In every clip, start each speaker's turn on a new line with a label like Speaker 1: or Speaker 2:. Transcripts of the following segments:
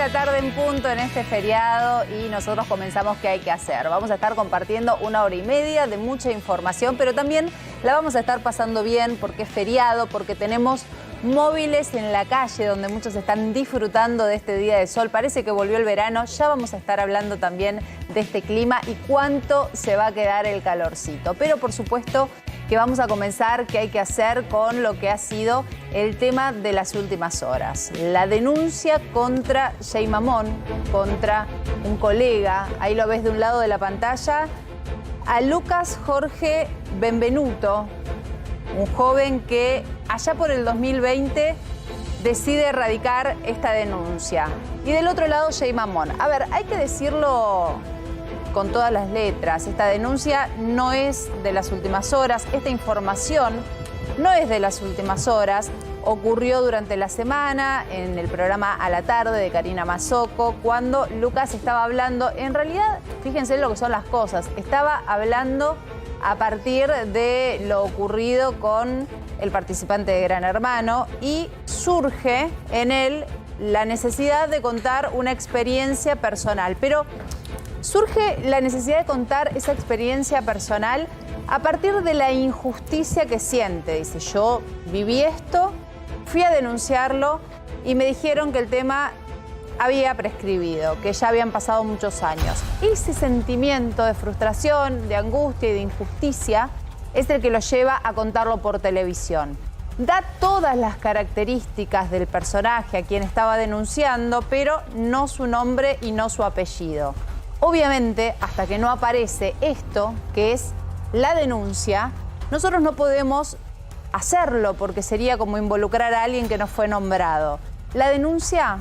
Speaker 1: la tarde en punto en este feriado y nosotros comenzamos ¿Qué hay que hacer? Vamos a estar compartiendo 1 hora y media de mucha información, pero también la vamos a estar pasando bien porque es feriado, porque tenemos móviles en la calle donde muchos están disfrutando de este día de sol. Parece que volvió el verano, ya vamos a estar hablando también de este clima y cuánto se va a quedar el calorcito. Pero por supuesto que vamos a comenzar ¿Qué hay que hacer? Con lo que ha sido el tema de las últimas horas. La denuncia contra Jay Mamón, contra un colega, ahí lo ves de un lado de la pantalla, a Lucas Jorge Benvenuto, un joven que allá por el 2020 decide erradicar esta denuncia. Y del otro lado, Jay Mamón. A ver, hay que decirlo con todas las letras. Esta denuncia no es de las últimas horas, esta información no es de las últimas horas. Ocurrió durante la semana en el programa A la Tarde de Karina Mazzocco, cuando Lucas estaba hablando, en realidad, fíjense lo que son las cosas, estaba hablando a partir de lo ocurrido con el participante de Gran Hermano y surge en él la necesidad de contar una experiencia personal. Pero surge la necesidad de contar esa experiencia personal a partir de la injusticia que siente. Dice, yo viví esto, fui a denunciarlo y me dijeron que el tema había prescribido, que ya habían pasado muchos años. Ese sentimiento de frustración, de angustia y de injusticia es el que lo lleva a contarlo por televisión. Da todas las características del personaje a quien estaba denunciando, pero no su nombre y no su apellido. Obviamente, hasta que no aparece esto, que es la denuncia, nosotros no podemos hacerlo porque sería como involucrar a alguien que no fue nombrado. La denuncia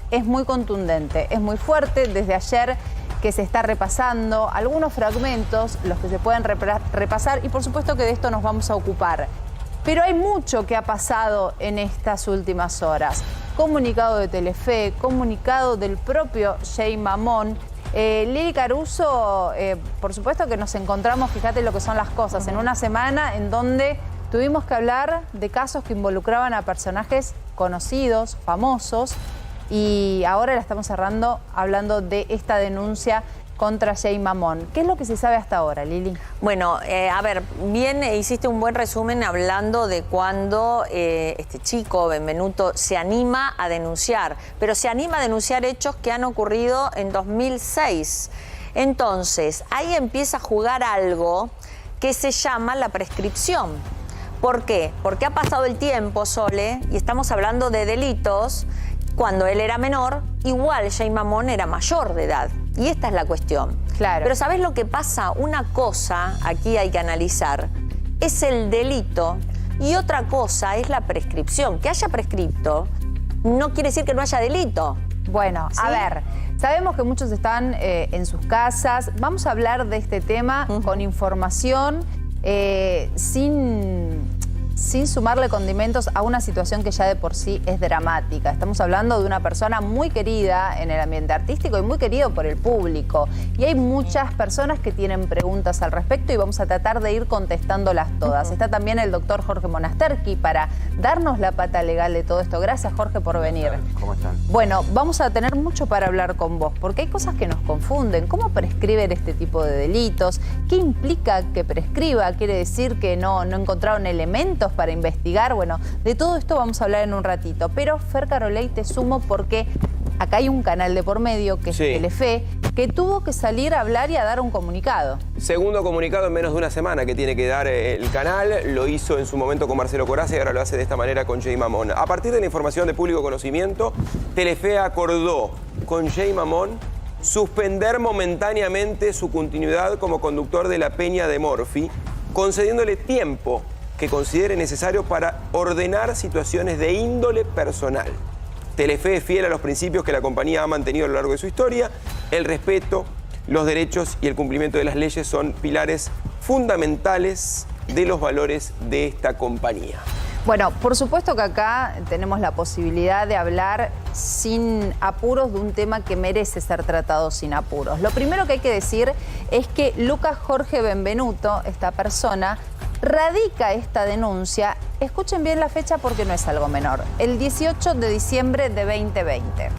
Speaker 1: es muy contundente, es muy fuerte. Desde ayer que se está repasando algunos fragmentos, los que se pueden repasar, y por supuesto que de esto nos vamos a ocupar. Pero hay mucho que ha pasado en estas últimas horas. Comunicado de Telefe, comunicado del propio Jay Mamón. Lili Caruso, por supuesto que nos encontramos, fíjate lo que son las cosas, en una semana en donde tuvimos que hablar de casos que involucraban a personajes conocidos, famosos, y ahora la estamos cerrando hablando de esta denuncia contra Jay Mamón. ¿Qué es lo que se sabe hasta ahora, Lili?
Speaker 2: Bueno, a ver, bien hiciste un buen resumen hablando de cuando este chico, Benvenuto, se anima a denunciar, pero se anima a denunciar hechos que han ocurrido en 2006. Entonces, ahí empieza a jugar algo que se llama la prescripción. ¿Por qué? Porque ha pasado el tiempo, Sole, y estamos hablando de delitos. Cuando él era menor, igual Jay Mamón era mayor de edad. Y esta es la cuestión.
Speaker 1: Claro.
Speaker 2: Pero ¿sabés lo que pasa? Una cosa, aquí hay que analizar, es el delito y otra cosa es la prescripción. Que haya prescripto no quiere decir que no haya delito.
Speaker 1: Bueno, ¿sí? A ver, sabemos que muchos están en sus casas. Vamos a hablar de este tema con información, sin sumarle condimentos a una situación que ya de por sí es dramática. Estamos hablando de una persona muy querida en el ambiente artístico y muy querido por el público. Y hay muchas personas que tienen preguntas al respecto y vamos a tratar de ir contestándolas todas. Está también el doctor Jorge Monasterki para darnos la pata legal de todo esto. Gracias, Jorge, por venir.
Speaker 3: ¿Cómo están?
Speaker 1: Bueno, vamos a tener mucho para hablar con vos, porque hay cosas que nos confunden. ¿Cómo prescriben este tipo de delitos? ¿Qué implica que prescriba? ¿Quiere decir que no encontraron elementos para investigar? Bueno, de todo esto vamos a hablar en un ratito. Pero, Fer Caroley, te sumo porque acá hay un canal de por medio, que es Telefe, que tuvo que salir a hablar y a dar un comunicado.
Speaker 3: Segundo comunicado en menos de una semana que tiene que dar el canal. Lo hizo en su momento con Marcelo Corazza y ahora lo hace de esta manera con Jay Mamón. A partir de la información de público conocimiento, Telefe acordó con Jay Mamón suspender momentáneamente su continuidad como conductor de La Peña de Morphy, concediéndole tiempo que considere necesario para ordenar situaciones de índole personal. Telefe es fiel a los principios que la compañía ha mantenido a lo largo de su historia. El respeto, los derechos y el cumplimiento de las leyes son pilares fundamentales de los valores de esta compañía.
Speaker 1: Bueno, por supuesto que acá tenemos la posibilidad de hablar sin apuros de un tema que merece ser tratado sin apuros. Lo primero que hay que decir es que Lucas Jorge Benvenuto, esta persona, radica esta denuncia, escuchen bien la fecha porque no es algo menor, el 18 de diciembre de 2020.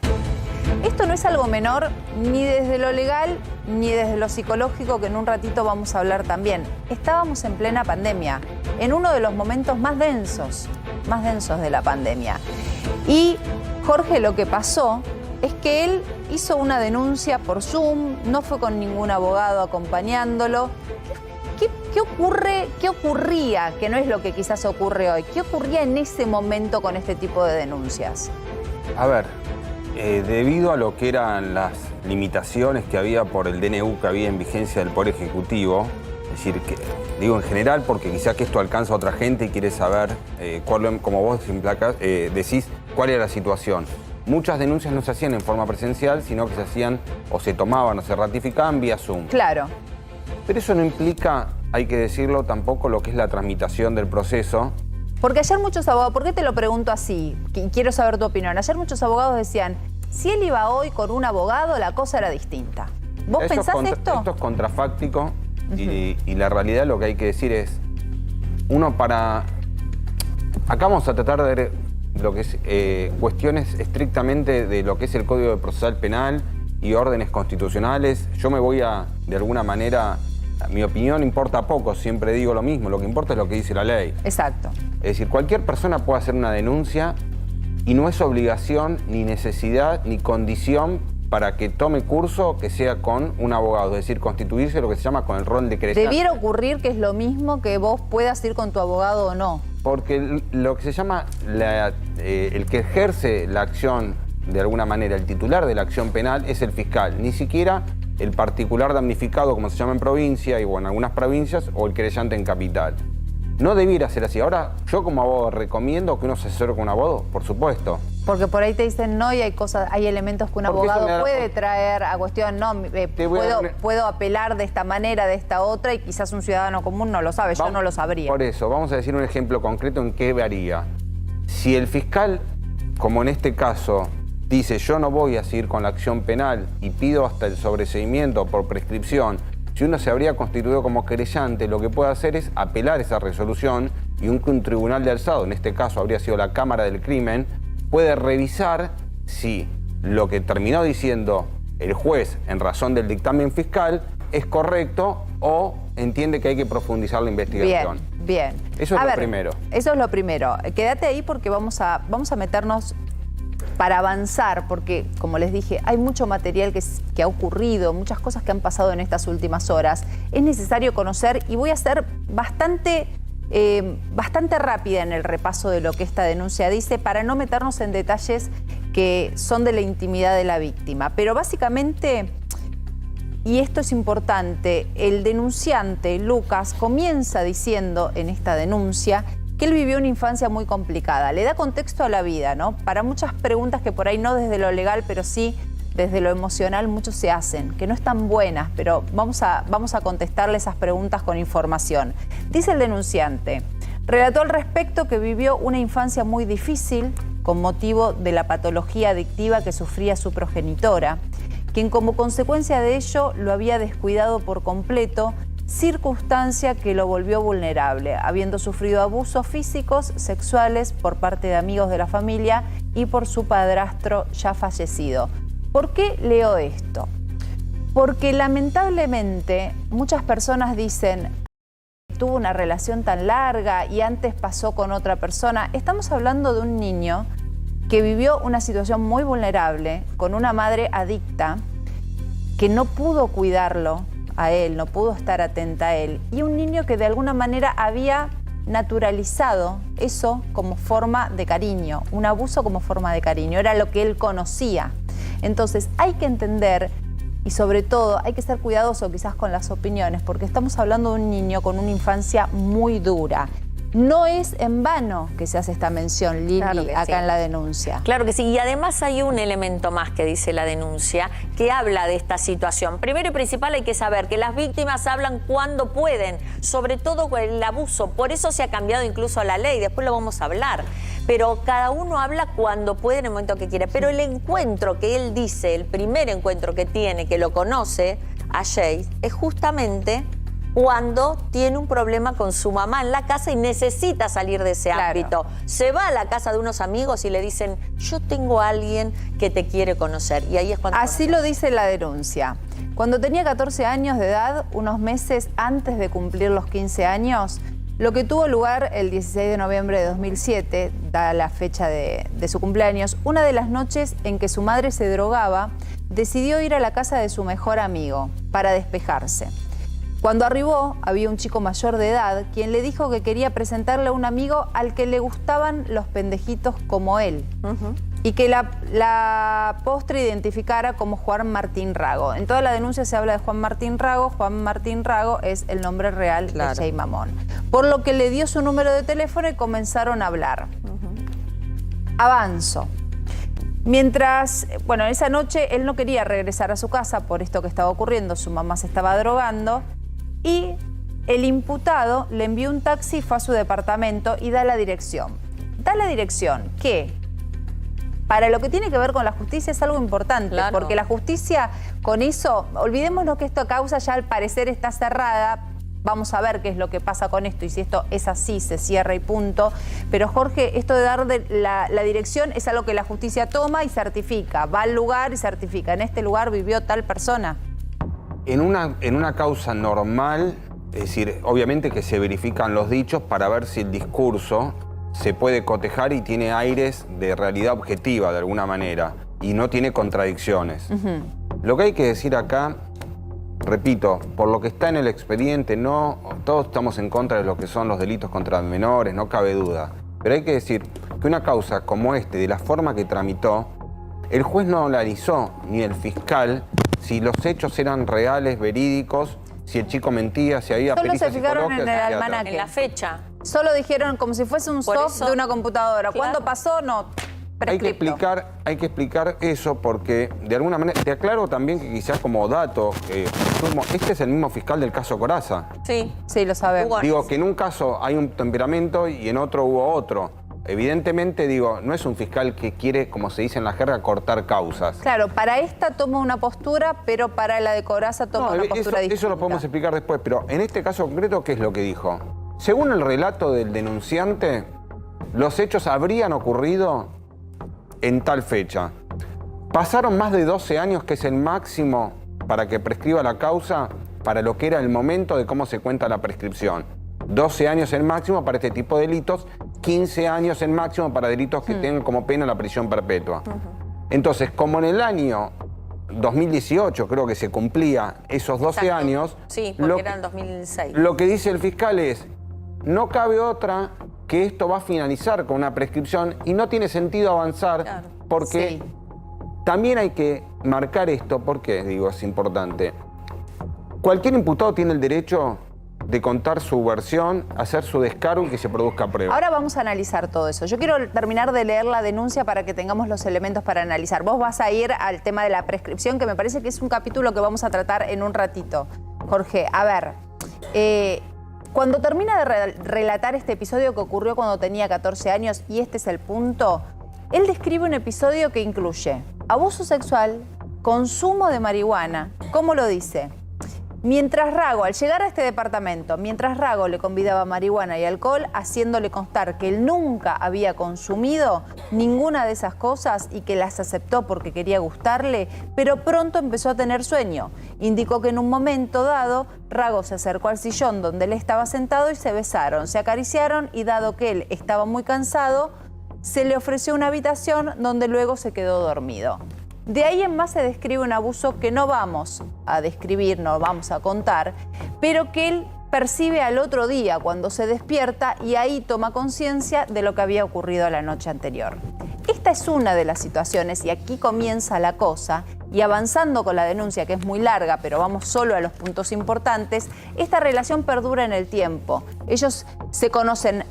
Speaker 1: Esto no es algo menor ni desde lo legal ni desde lo psicológico, que en un ratito vamos a hablar también. Estábamos en plena pandemia, en uno de los momentos más densos de la pandemia. Y Jorge, lo que pasó es que él hizo una denuncia por Zoom, no fue con ningún abogado acompañándolo. ¿Qué ocurría, que no es lo que quizás ocurre hoy? ¿Qué ocurría en ese momento con este tipo de denuncias?
Speaker 4: A ver, debido a lo que eran las limitaciones que había por el DNU que había en vigencia del Poder Ejecutivo, es decir, que digo en general porque quizá que esto alcanza a otra gente y quiere saber, como vos decís, cuál era la situación. Muchas denuncias no se hacían en forma presencial, sino que se hacían o se tomaban o se ratificaban vía Zoom.
Speaker 1: Claro.
Speaker 4: Pero eso no implica, hay que decirlo, tampoco lo que es la tramitación del proceso.
Speaker 1: Porque ayer muchos abogados, ¿por qué te lo pregunto así? Quiero saber tu opinión. Ayer muchos abogados decían, si él iba hoy con un abogado, la cosa era distinta. ¿Vos pensás esto?
Speaker 4: Esto es contrafáctico y la realidad lo que hay que decir es, acá vamos a tratar de ver lo que es cuestiones estrictamente de lo que es el Código Procesal Penal y órdenes constitucionales. Yo me voy de alguna manera, mi opinión importa poco, siempre digo lo mismo, lo que importa es lo que dice la ley.
Speaker 1: Exacto.
Speaker 4: Es decir, cualquier persona puede hacer una denuncia y no es obligación, ni necesidad, ni condición para que tome curso que sea con un abogado, es decir, constituirse lo que se llama con el rol de querellante.
Speaker 1: ¿Debiera ocurrir que es lo mismo que vos puedas ir con tu abogado o no?
Speaker 4: Porque lo que se llama el que ejerce la acción, de alguna manera, el titular de la acción penal es el fiscal, ni siquiera el particular damnificado, como se llama en provincia y en algunas provincias, o el querellante en capital. No debiera ser así. Ahora, yo como abogado recomiendo que uno se asesore con un abogado, por supuesto.
Speaker 1: Porque por ahí te dicen no y hay elementos que un abogado puede traer a cuestión, no, puedo apelar de esta manera, de esta otra, y quizás un ciudadano común no lo sabe, yo no lo sabría.
Speaker 4: Por eso, vamos a decir un ejemplo concreto en qué varía. Si el fiscal, como en este caso, dice yo no voy a seguir con la acción penal y pido hasta el sobreseimiento por prescripción, si uno se habría constituido como querellante, lo que puede hacer es apelar esa resolución y un tribunal de alzado, en este caso habría sido la Cámara del Crimen, puede revisar si lo que terminó diciendo el juez en razón del dictamen fiscal es correcto o entiende que hay que profundizar la investigación.
Speaker 1: Bien.
Speaker 4: Eso es lo primero.
Speaker 1: Eso es lo primero. Quédate ahí porque vamos a meternos para avanzar, porque, como les dije, hay mucho material que ha ocurrido, muchas cosas que han pasado en estas últimas horas. Es necesario conocer y voy a ser bastante rápida en el repaso de lo que esta denuncia dice para no meternos en detalles que son de la intimidad de la víctima. Pero básicamente, y esto es importante, el denunciante, Lucas, comienza diciendo en esta denuncia que él vivió una infancia muy complicada. Le da contexto a la vida, ¿no? Para muchas preguntas que por ahí no desde lo legal, pero sí desde lo emocional muchos se hacen, que no están buenas, pero vamos a contestarle esas preguntas con información. Dice el denunciante, relató al respecto que vivió una infancia muy difícil con motivo de la patología adictiva que sufría su progenitora, quien como consecuencia de ello lo había descuidado por completo, circunstancia que lo volvió vulnerable, habiendo sufrido abusos físicos, sexuales por parte de amigos de la familia y por su padrastro ya fallecido. ¿Por qué leo esto? Porque lamentablemente muchas personas dicen, tuvo una relación tan larga y antes pasó con otra persona. Estamos hablando de un niño que vivió una situación muy vulnerable con una madre adicta que no pudo cuidarlo a él, no pudo estar atenta a él, y un niño que de alguna manera había naturalizado eso como forma de cariño, un abuso como forma de cariño, era lo que él conocía. Entonces hay que entender y sobre todo hay que ser cuidadoso quizás con las opiniones, porque estamos hablando de un niño con una infancia muy dura. No es en vano que se hace esta mención, Lili,
Speaker 2: claro
Speaker 1: acá en la denuncia.
Speaker 2: Claro que sí, y además hay un elemento más que dice la denuncia que habla de esta situación. Primero y principal hay que saber que las víctimas hablan cuando pueden, sobre todo con el abuso, por eso se ha cambiado incluso la ley, después lo vamos a hablar. Pero cada uno habla cuando puede, en el momento que quiere. Pero el encuentro que él dice, el primer encuentro que tiene, que lo conoce a Jay, es justamente cuando tiene un problema con su mamá en la casa y necesita salir de ese ámbito. Se va a la casa de unos amigos y le dicen, yo tengo a alguien que te quiere conocer. Y ahí es cuando...
Speaker 1: Así lo dice la denuncia. Cuando tenía 14 años de edad, unos meses antes de cumplir los 15 años, lo que tuvo lugar el 16 de noviembre de 2007, da la fecha de su cumpleaños, una de las noches en que su madre se drogaba, decidió ir a la casa de su mejor amigo para despejarse. Cuando arribó, había un chico mayor de edad quien le dijo que quería presentarle a un amigo al que le gustaban los pendejitos como él. Y que la postre identificara como Juan Martín Rago. En toda la denuncia se habla de Juan Martín Rago. Juan Martín Rago es el nombre real de Jay Mamón. Por lo que le dio su número de teléfono y comenzaron a hablar. Avanzo. Mientras, bueno, esa noche él no quería regresar a su casa por esto que estaba ocurriendo. Su mamá se estaba drogando y el imputado le envió un taxi, fue a su departamento y da la dirección. Da la dirección que, para lo que tiene que ver con la justicia, es algo importante, porque la justicia con eso, olvidémonos que esta causa ya al parecer está cerrada. Vamos a ver qué es lo que pasa con esto y si esto es así, se cierra y punto. Pero Jorge, esto de dar la dirección es algo que la justicia toma y certifica. Va al lugar y certifica. En este lugar vivió tal persona.
Speaker 4: En una causa normal, es decir, obviamente que se verifican los dichos para ver si el discurso se puede cotejar y tiene aires de realidad objetiva de alguna manera y no tiene contradicciones. Lo que hay que decir acá, repito, por lo que está en el expediente, no todos estamos en contra de lo que son los delitos contra menores, no cabe duda. Pero hay que decir que una causa como de la forma que tramitó, el juez no analizó, ni el fiscal, si los hechos eran reales, verídicos, si el chico mentía, si había
Speaker 1: Solo
Speaker 4: pericia
Speaker 1: se fijaron en el
Speaker 4: psicológica,
Speaker 1: almanaque.
Speaker 2: En la fecha.
Speaker 1: Solo dijeron como si fuese un soft de una computadora.
Speaker 2: Claro.
Speaker 1: ¿Cuándo pasó? No.
Speaker 4: Hay que explicar eso porque, de alguna manera, te aclaro también que quizás como dato, este es el mismo fiscal del caso Corazza.
Speaker 2: Sí.
Speaker 1: Sí, lo sabemos.
Speaker 4: Digo que en un caso hay un temperamento y en otro hubo otro. Evidentemente, digo, no es un fiscal que quiere, como se dice en la jerga, cortar causas.
Speaker 1: Claro, para esta toma una postura, pero para la de Corazza toma una postura distinta.
Speaker 4: Eso lo podemos explicar después, pero en este caso concreto, ¿qué es lo que dijo? Según el relato del denunciante, los hechos habrían ocurrido en tal fecha. Pasaron más de 12 años, que es el máximo para que prescriba la causa, para lo que era el momento de cómo se cuenta la prescripción. 12 años el máximo para este tipo de delitos, 15 años el máximo para delitos que tengan como pena la prisión perpetua. Entonces, como en el año 2018 creo que se cumplía esos 12 años...
Speaker 2: Sí, porque era en 2006.
Speaker 4: Lo que dice el fiscal es, no cabe otra que esto va a finalizar con una prescripción y no tiene sentido avanzar porque también hay que marcar esto, porque digo, es importante. Cualquier imputado tiene el derecho de contar su versión, hacer su descargo y que se produzca prueba.
Speaker 1: Ahora vamos a analizar todo eso. Yo quiero terminar de leer la denuncia para que tengamos los elementos para analizar. Vos vas a ir al tema de la prescripción, que me parece que es un capítulo que vamos a tratar en un ratito. Jorge, a ver, cuando termina de relatar este episodio que ocurrió cuando tenía 14 años, y este es el punto, él describe un episodio que incluye abuso sexual, consumo de marihuana. ¿Cómo lo dice? Mientras Rago, al llegar a este departamento, mientras Rago le convidaba marihuana y alcohol, haciéndole constar que él nunca había consumido ninguna de esas cosas y que las aceptó porque quería gustarle, pero pronto empezó a tener sueño. Indicó que en un momento dado, Rago se acercó al sillón donde él estaba sentado y se besaron, se acariciaron y dado que él estaba muy cansado, se le ofreció una habitación donde luego se quedó dormido. De ahí en más se describe un abuso que no vamos a describir, no vamos a contar, pero que él percibe al otro día cuando se despierta y ahí toma conciencia de lo que había ocurrido la noche anterior. Esta es una de las situaciones y aquí comienza la cosa, y avanzando con la denuncia, que es muy larga, pero vamos solo a los puntos importantes, esta relación perdura en el tiempo. Ellos se conocen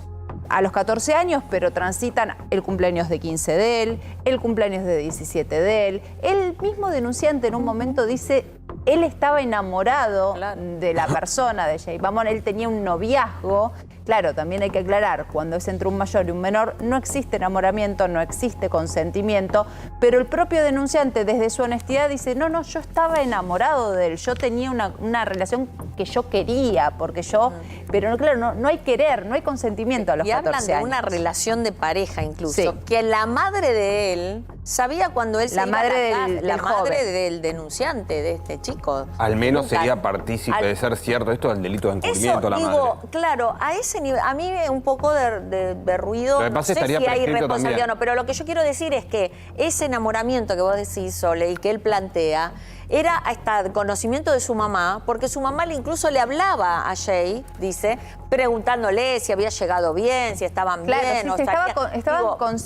Speaker 1: a los 14 años, pero transitan el cumpleaños de 15 de él, el cumpleaños de 17 de él. El mismo denunciante en un momento dice, él estaba enamorado de la persona de Jay Mamón, él tenía un noviazgo. Claro, también hay que aclarar, cuando es entre un mayor y un menor, no existe enamoramiento, no existe consentimiento, pero el propio denunciante desde su honestidad dice, no, yo estaba enamorado de él, yo tenía una relación porque yo quería, porque yo... Pero no, claro, no hay querer, no hay consentimiento a los 14 años.
Speaker 2: Y hablan de una relación de pareja incluso,
Speaker 1: Sí.
Speaker 2: que la madre de él sabía cuando él se
Speaker 1: La
Speaker 2: iba a
Speaker 1: madre
Speaker 2: la casa,
Speaker 1: del
Speaker 2: la madre
Speaker 1: joven.
Speaker 2: del denunciante, de este chico.
Speaker 4: Al menos
Speaker 2: Nunca-
Speaker 4: sería partícipe de ser cierto esto del delito de
Speaker 2: Eso,
Speaker 4: encubrimiento a la
Speaker 2: digo,
Speaker 4: madre.
Speaker 2: claro, a ese nivel, a mí un poco de ruido,
Speaker 4: Lo que
Speaker 2: no
Speaker 4: pasa
Speaker 2: sé
Speaker 4: estaría
Speaker 2: si hay
Speaker 4: prescrito
Speaker 2: responsabilidad o
Speaker 4: también.
Speaker 2: no, pero lo que yo quiero decir es que ese enamoramiento que vos decís, Sole, y que él plantea, era hasta conocimiento de su mamá, porque su mamá incluso le hablaba a Jay, dice, preguntándole si había llegado bien, si estaban
Speaker 1: Claro,
Speaker 2: bien.
Speaker 1: sí,
Speaker 2: o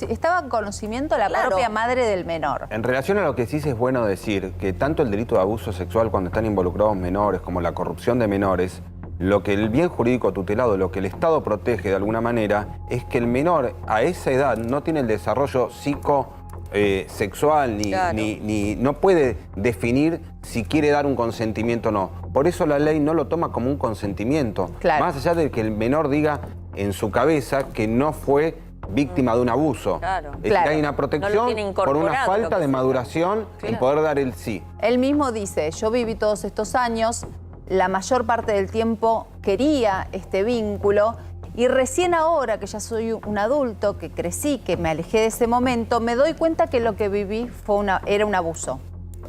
Speaker 1: estaba en conocimiento la
Speaker 2: Claro.
Speaker 1: propia madre del menor.
Speaker 4: En relación a lo que sí es bueno decir, que tanto el delito de abuso sexual cuando están involucrados menores como la corrupción de menores, lo que el bien jurídico tutelado, lo que el Estado protege de alguna manera, es que el menor a esa edad no tiene el desarrollo sexual
Speaker 2: Claro.
Speaker 4: ni no puede definir si quiere dar un consentimiento o no. Por eso la ley no lo toma como un consentimiento.
Speaker 1: Claro.
Speaker 4: Más allá de que el menor diga en su cabeza que no fue víctima de un abuso.
Speaker 2: Claro.
Speaker 4: Es
Speaker 1: Claro.
Speaker 4: que hay una
Speaker 2: No
Speaker 4: protección
Speaker 2: lo tiene
Speaker 4: por una
Speaker 2: incorporado, lo
Speaker 4: falta
Speaker 2: que
Speaker 4: de
Speaker 2: sea.
Speaker 4: maduración en
Speaker 2: Claro.
Speaker 4: poder dar el sí.
Speaker 1: Él mismo dice, yo viví todos estos años, la mayor parte del tiempo quería este vínculo y recién ahora que ya soy un adulto, que crecí, que me alejé de ese momento, me doy cuenta que lo que viví era un abuso.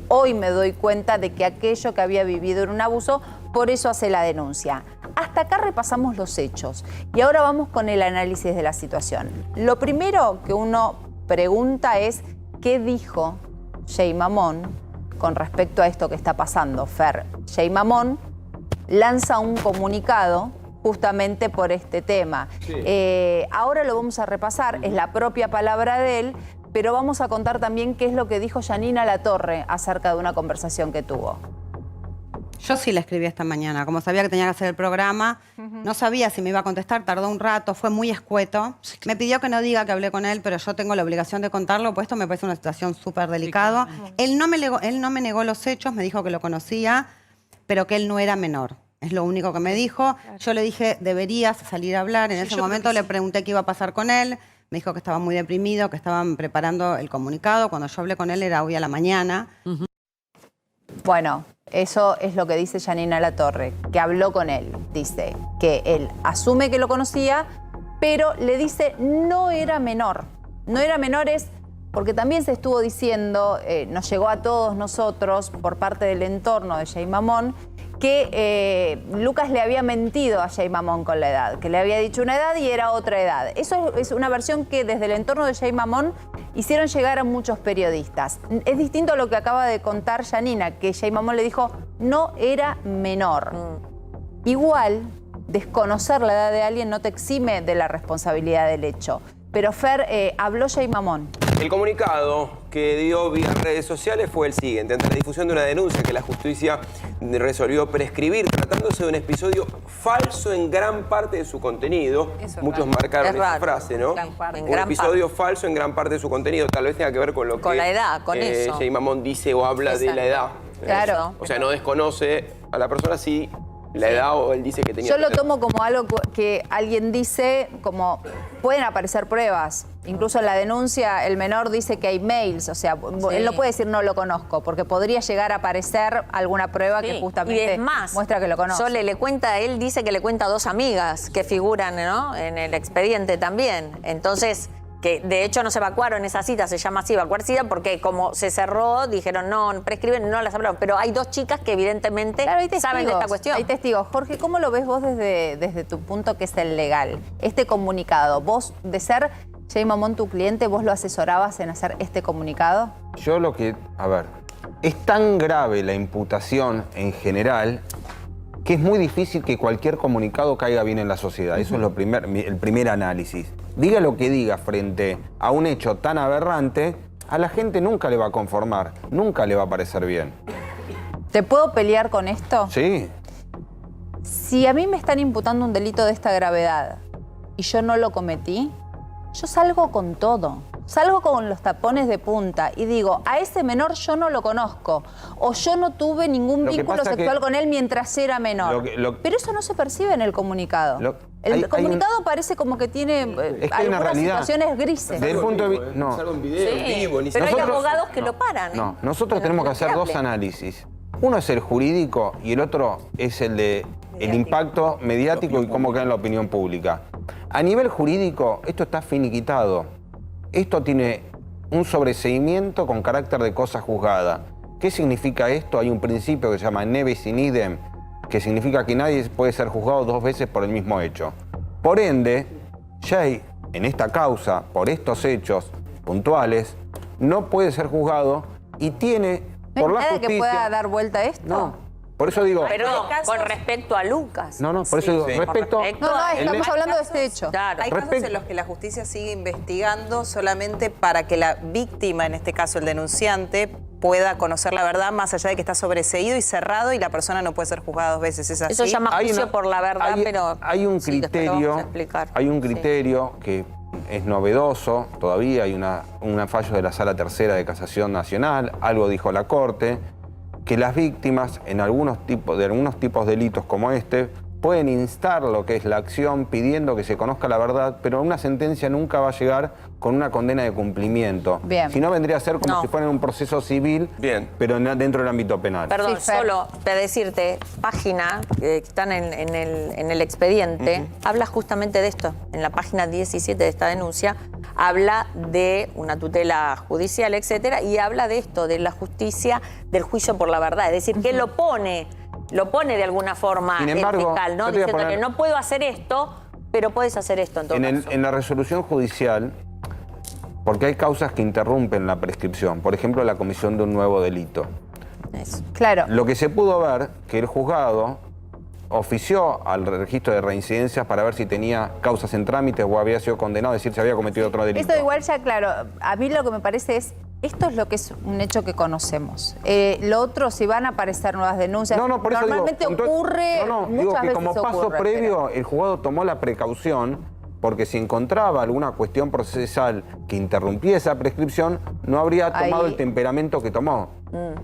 Speaker 1: Hoy me doy cuenta de que aquello que había vivido era un abuso, por eso hace la denuncia. Hasta acá repasamos los hechos y ahora vamos con el análisis de la situación. Lo primero que uno pregunta es, ¿qué dijo Jay Mamón con respecto a esto que está pasando? Fer, Jay Mamón lanza un comunicado justamente por este tema. Ahora lo vamos a repasar, es la propia palabra de él, pero vamos a contar también qué es lo que dijo Yanina Latorre acerca de una conversación que tuvo.
Speaker 5: Yo sí le escribí esta mañana, como sabía que tenía que hacer el programa, no sabía si me iba a contestar, tardó un rato, fue muy escueto. Me pidió que no diga que hablé con él, pero yo tengo la obligación de contarlo, pues esto me parece una situación súper delicada. Él no me negó los hechos, me dijo que lo conocía, pero que él no era menor. Es lo único que me dijo. Yo le dije, deberías salir a hablar. En ese momento le pregunté qué iba a pasar con él. Me dijo que estaba muy deprimido, que estaban preparando el comunicado. Cuando yo hablé con él era hoy a la mañana.
Speaker 1: Bueno, eso es lo que dice Yanina Latorre, que habló con él. Dice que él asume que lo conocía, pero le dice no era menor. No era menor es porque también se estuvo diciendo, nos llegó a todos nosotros por parte del entorno de Jay Mamón, que Lucas le había mentido a Jay Mamón con la edad, que le había dicho una edad y era otra edad. Eso es una versión que desde el entorno de Jay Mamón hicieron llegar a muchos periodistas. Es distinto a lo que acaba de contar Yanina, que Jay Mamón le dijo no era menor. Igual, desconocer la edad de alguien no te exime de la responsabilidad del hecho. Pero Fer, habló Jay Mamón.
Speaker 3: El comunicado que dio vía redes sociales fue el siguiente. Ante la difusión de una denuncia que la justicia resolvió prescribir, tratándose de un episodio falso en gran parte de su contenido. Muchos marcaron
Speaker 2: Es
Speaker 3: esa
Speaker 2: raro.
Speaker 3: frase, ¿no?
Speaker 2: En
Speaker 3: Un
Speaker 2: gran
Speaker 3: episodio falso en gran parte de su contenido. Tal vez tenga que ver con lo
Speaker 2: Con
Speaker 3: que
Speaker 2: la edad, con eso.
Speaker 3: Jay Mamón dice o habla de la edad.
Speaker 1: Claro.
Speaker 3: O sea, no desconoce a la persona si la edad o él dice que tenía...
Speaker 1: Yo lo tomo como algo que alguien dice, como pueden aparecer pruebas. Incluso en la denuncia el menor dice que hay mails, o sea, él no puede decir no lo conozco, porque podría llegar a aparecer alguna prueba que justamente
Speaker 2: y es más,
Speaker 1: muestra que lo conoce.
Speaker 2: Sole le cuenta, él dice que le cuenta a 2 amigas que figuran, ¿no?, en el expediente también. Entonces, que de hecho no se evacuaron esa cita, se llama así, evacuar cita, porque como se cerró, dijeron no, prescriben, no las hablaron. Pero hay 2 chicas que evidentemente saben de esta cuestión.
Speaker 1: Hay testigos. Jorge, ¿cómo lo ves vos desde tu punto que es el legal? Este comunicado, vos de ser Jay Mamón tu cliente, ¿vos lo asesorabas en hacer este comunicado?
Speaker 4: Yo lo que... A ver, es tan grave la imputación en general que es muy difícil que cualquier comunicado caiga bien en la sociedad. Eso es el primer análisis. Diga lo que diga frente a un hecho tan aberrante, a la gente nunca le va a conformar, nunca le va a parecer bien.
Speaker 1: ¿Te puedo pelear con esto?
Speaker 4: Sí.
Speaker 1: Si a mí me están imputando un delito de esta gravedad y yo no lo cometí, yo salgo con todo. Salgo con los tapones de punta y digo, a ese menor yo no lo conozco o yo no tuve ningún vínculo sexual con él mientras era menor. Pero eso no se percibe en el comunicado. El comunicado parece como que tiene algunas situaciones grises.
Speaker 4: Desde el punto de vista... No.
Speaker 3: Salgo en video, en vivo, ni
Speaker 2: Pero hay
Speaker 3: siquiera-
Speaker 2: abogados que lo paran.
Speaker 4: No, nosotros tenemos que hacer 2 análisis. Uno es el jurídico y el otro es el de el impacto mediático y cómo queda en la opinión pública. A nivel jurídico, esto está finiquitado. Esto tiene un sobreseimiento con carácter de cosa juzgada. ¿Qué significa esto? Hay un principio que se llama ne bis in idem, que significa que nadie puede ser juzgado 2 veces por el mismo hecho. Por ende, Jay, en esta causa, por estos hechos puntuales, no puede ser juzgado y tiene,
Speaker 1: ¿No
Speaker 3: por
Speaker 1: hay
Speaker 3: la
Speaker 1: nada
Speaker 3: justicia...
Speaker 1: que pueda dar vuelta a esto?
Speaker 4: No. Por eso digo...
Speaker 2: Pero con respecto a Lucas.
Speaker 4: No, por eso digo,
Speaker 3: Sí.
Speaker 4: respecto...
Speaker 2: Con respecto
Speaker 1: No,
Speaker 2: a-
Speaker 1: estamos hablando de este hecho.
Speaker 2: Claro.
Speaker 6: Hay casos en los que la justicia sigue investigando solamente para que la víctima, en este caso el denunciante, pueda conocer la verdad, más allá de que está sobreseído y cerrado y la persona no puede ser juzgada 2 veces. ¿Es así?
Speaker 2: Eso llama
Speaker 4: Hay
Speaker 2: juicio
Speaker 4: una-
Speaker 2: por la verdad,
Speaker 4: hay-
Speaker 2: pero...
Speaker 4: Hay un
Speaker 2: sí, después lo
Speaker 4: criterio,
Speaker 2: vamos a explicar.
Speaker 4: hay un
Speaker 2: Sí.
Speaker 4: criterio que es novedoso, todavía hay un fallo de la Sala Tercera de Casación Nacional, algo dijo la Corte, que las víctimas en algunos tipos de delitos como este pueden instar lo que es la acción pidiendo que se conozca la verdad, pero una sentencia nunca va a llegar con una condena de cumplimiento.
Speaker 1: Bien.
Speaker 4: Si no, vendría a ser como
Speaker 2: No.
Speaker 4: si fuera en un proceso civil,
Speaker 3: Bien.
Speaker 4: pero dentro del ámbito penal.
Speaker 2: Perdón,
Speaker 1: Sí, Fer.
Speaker 2: solo para decirte, página que están en el expediente, habla justamente de esto. En la página 17 de esta denuncia, habla de una tutela judicial, etcétera, y habla de esto, de la justicia, del juicio por la verdad. Es decir, que lo pone de alguna forma
Speaker 4: Sin
Speaker 2: el
Speaker 4: embargo,
Speaker 2: fiscal, ¿no?
Speaker 4: yo te voy a
Speaker 2: Diciendo
Speaker 4: poner-
Speaker 2: que no puedo hacer esto, pero puedes hacer esto en todo caso.
Speaker 4: En la resolución judicial, porque hay causas que interrumpen la prescripción, por ejemplo, la comisión de un nuevo delito.
Speaker 2: Eso.
Speaker 1: Claro.
Speaker 4: Lo que se pudo ver, que el juzgado ofició al registro de reincidencias para ver si tenía causas en trámite o había sido condenado, es decir, si había cometido otro delito.
Speaker 1: Esto igual ya, claro, a mí lo que me parece es, esto es lo que es un hecho que conocemos. Lo otro, si van a aparecer nuevas denuncias,
Speaker 4: No, por eso
Speaker 1: normalmente
Speaker 4: digo,
Speaker 1: ocurre,
Speaker 4: digo
Speaker 1: muchas
Speaker 4: que
Speaker 1: veces
Speaker 4: como paso
Speaker 1: ocurre,
Speaker 4: previo, el juzgado tomó la precaución, porque si encontraba alguna cuestión procesal que interrumpía esa prescripción, no habría tomado
Speaker 1: Ahí.
Speaker 4: el temperamento que tomó.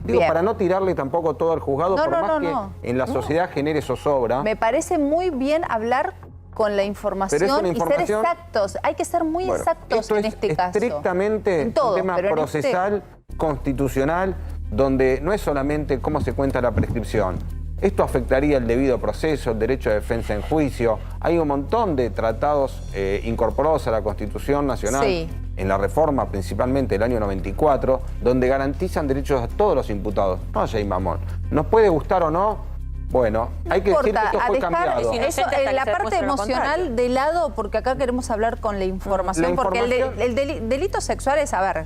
Speaker 4: Digo,
Speaker 1: Bien.
Speaker 4: para no tirarle tampoco todo al juzgado,
Speaker 1: No,
Speaker 4: por
Speaker 1: no,
Speaker 4: más
Speaker 1: no,
Speaker 4: que
Speaker 1: no.
Speaker 4: en la sociedad genere zozobra.
Speaker 1: Me parece muy bien hablar con la información,
Speaker 4: Pero es una
Speaker 1: y ser
Speaker 4: información-
Speaker 1: exactos. Hay que ser muy
Speaker 4: Bueno,
Speaker 1: exactos
Speaker 4: esto
Speaker 1: en
Speaker 4: es
Speaker 1: este caso.
Speaker 4: estrictamente
Speaker 1: En todo,
Speaker 4: un tema
Speaker 1: pero en este-
Speaker 4: procesal, constitucional, donde no es solamente cómo se cuenta la prescripción. Esto afectaría el debido proceso, el derecho de defensa en juicio. Hay un montón de tratados incorporados a la Constitución Nacional,
Speaker 1: Sí.
Speaker 4: en la reforma principalmente del año 94, donde garantizan derechos a todos los imputados, no a Jay Mamón. ¿Nos puede gustar o no? Bueno, hay que decir que esto
Speaker 1: a
Speaker 4: fue
Speaker 1: dejar
Speaker 4: cambiado.
Speaker 2: Es
Speaker 1: eso,
Speaker 2: inocente hasta que
Speaker 1: la
Speaker 2: se
Speaker 1: parte
Speaker 2: demuestre lo
Speaker 1: emocional
Speaker 2: contrario.
Speaker 1: de lado, porque acá queremos hablar con la información,
Speaker 4: La
Speaker 1: porque
Speaker 4: información-
Speaker 1: el delito sexual es, a ver,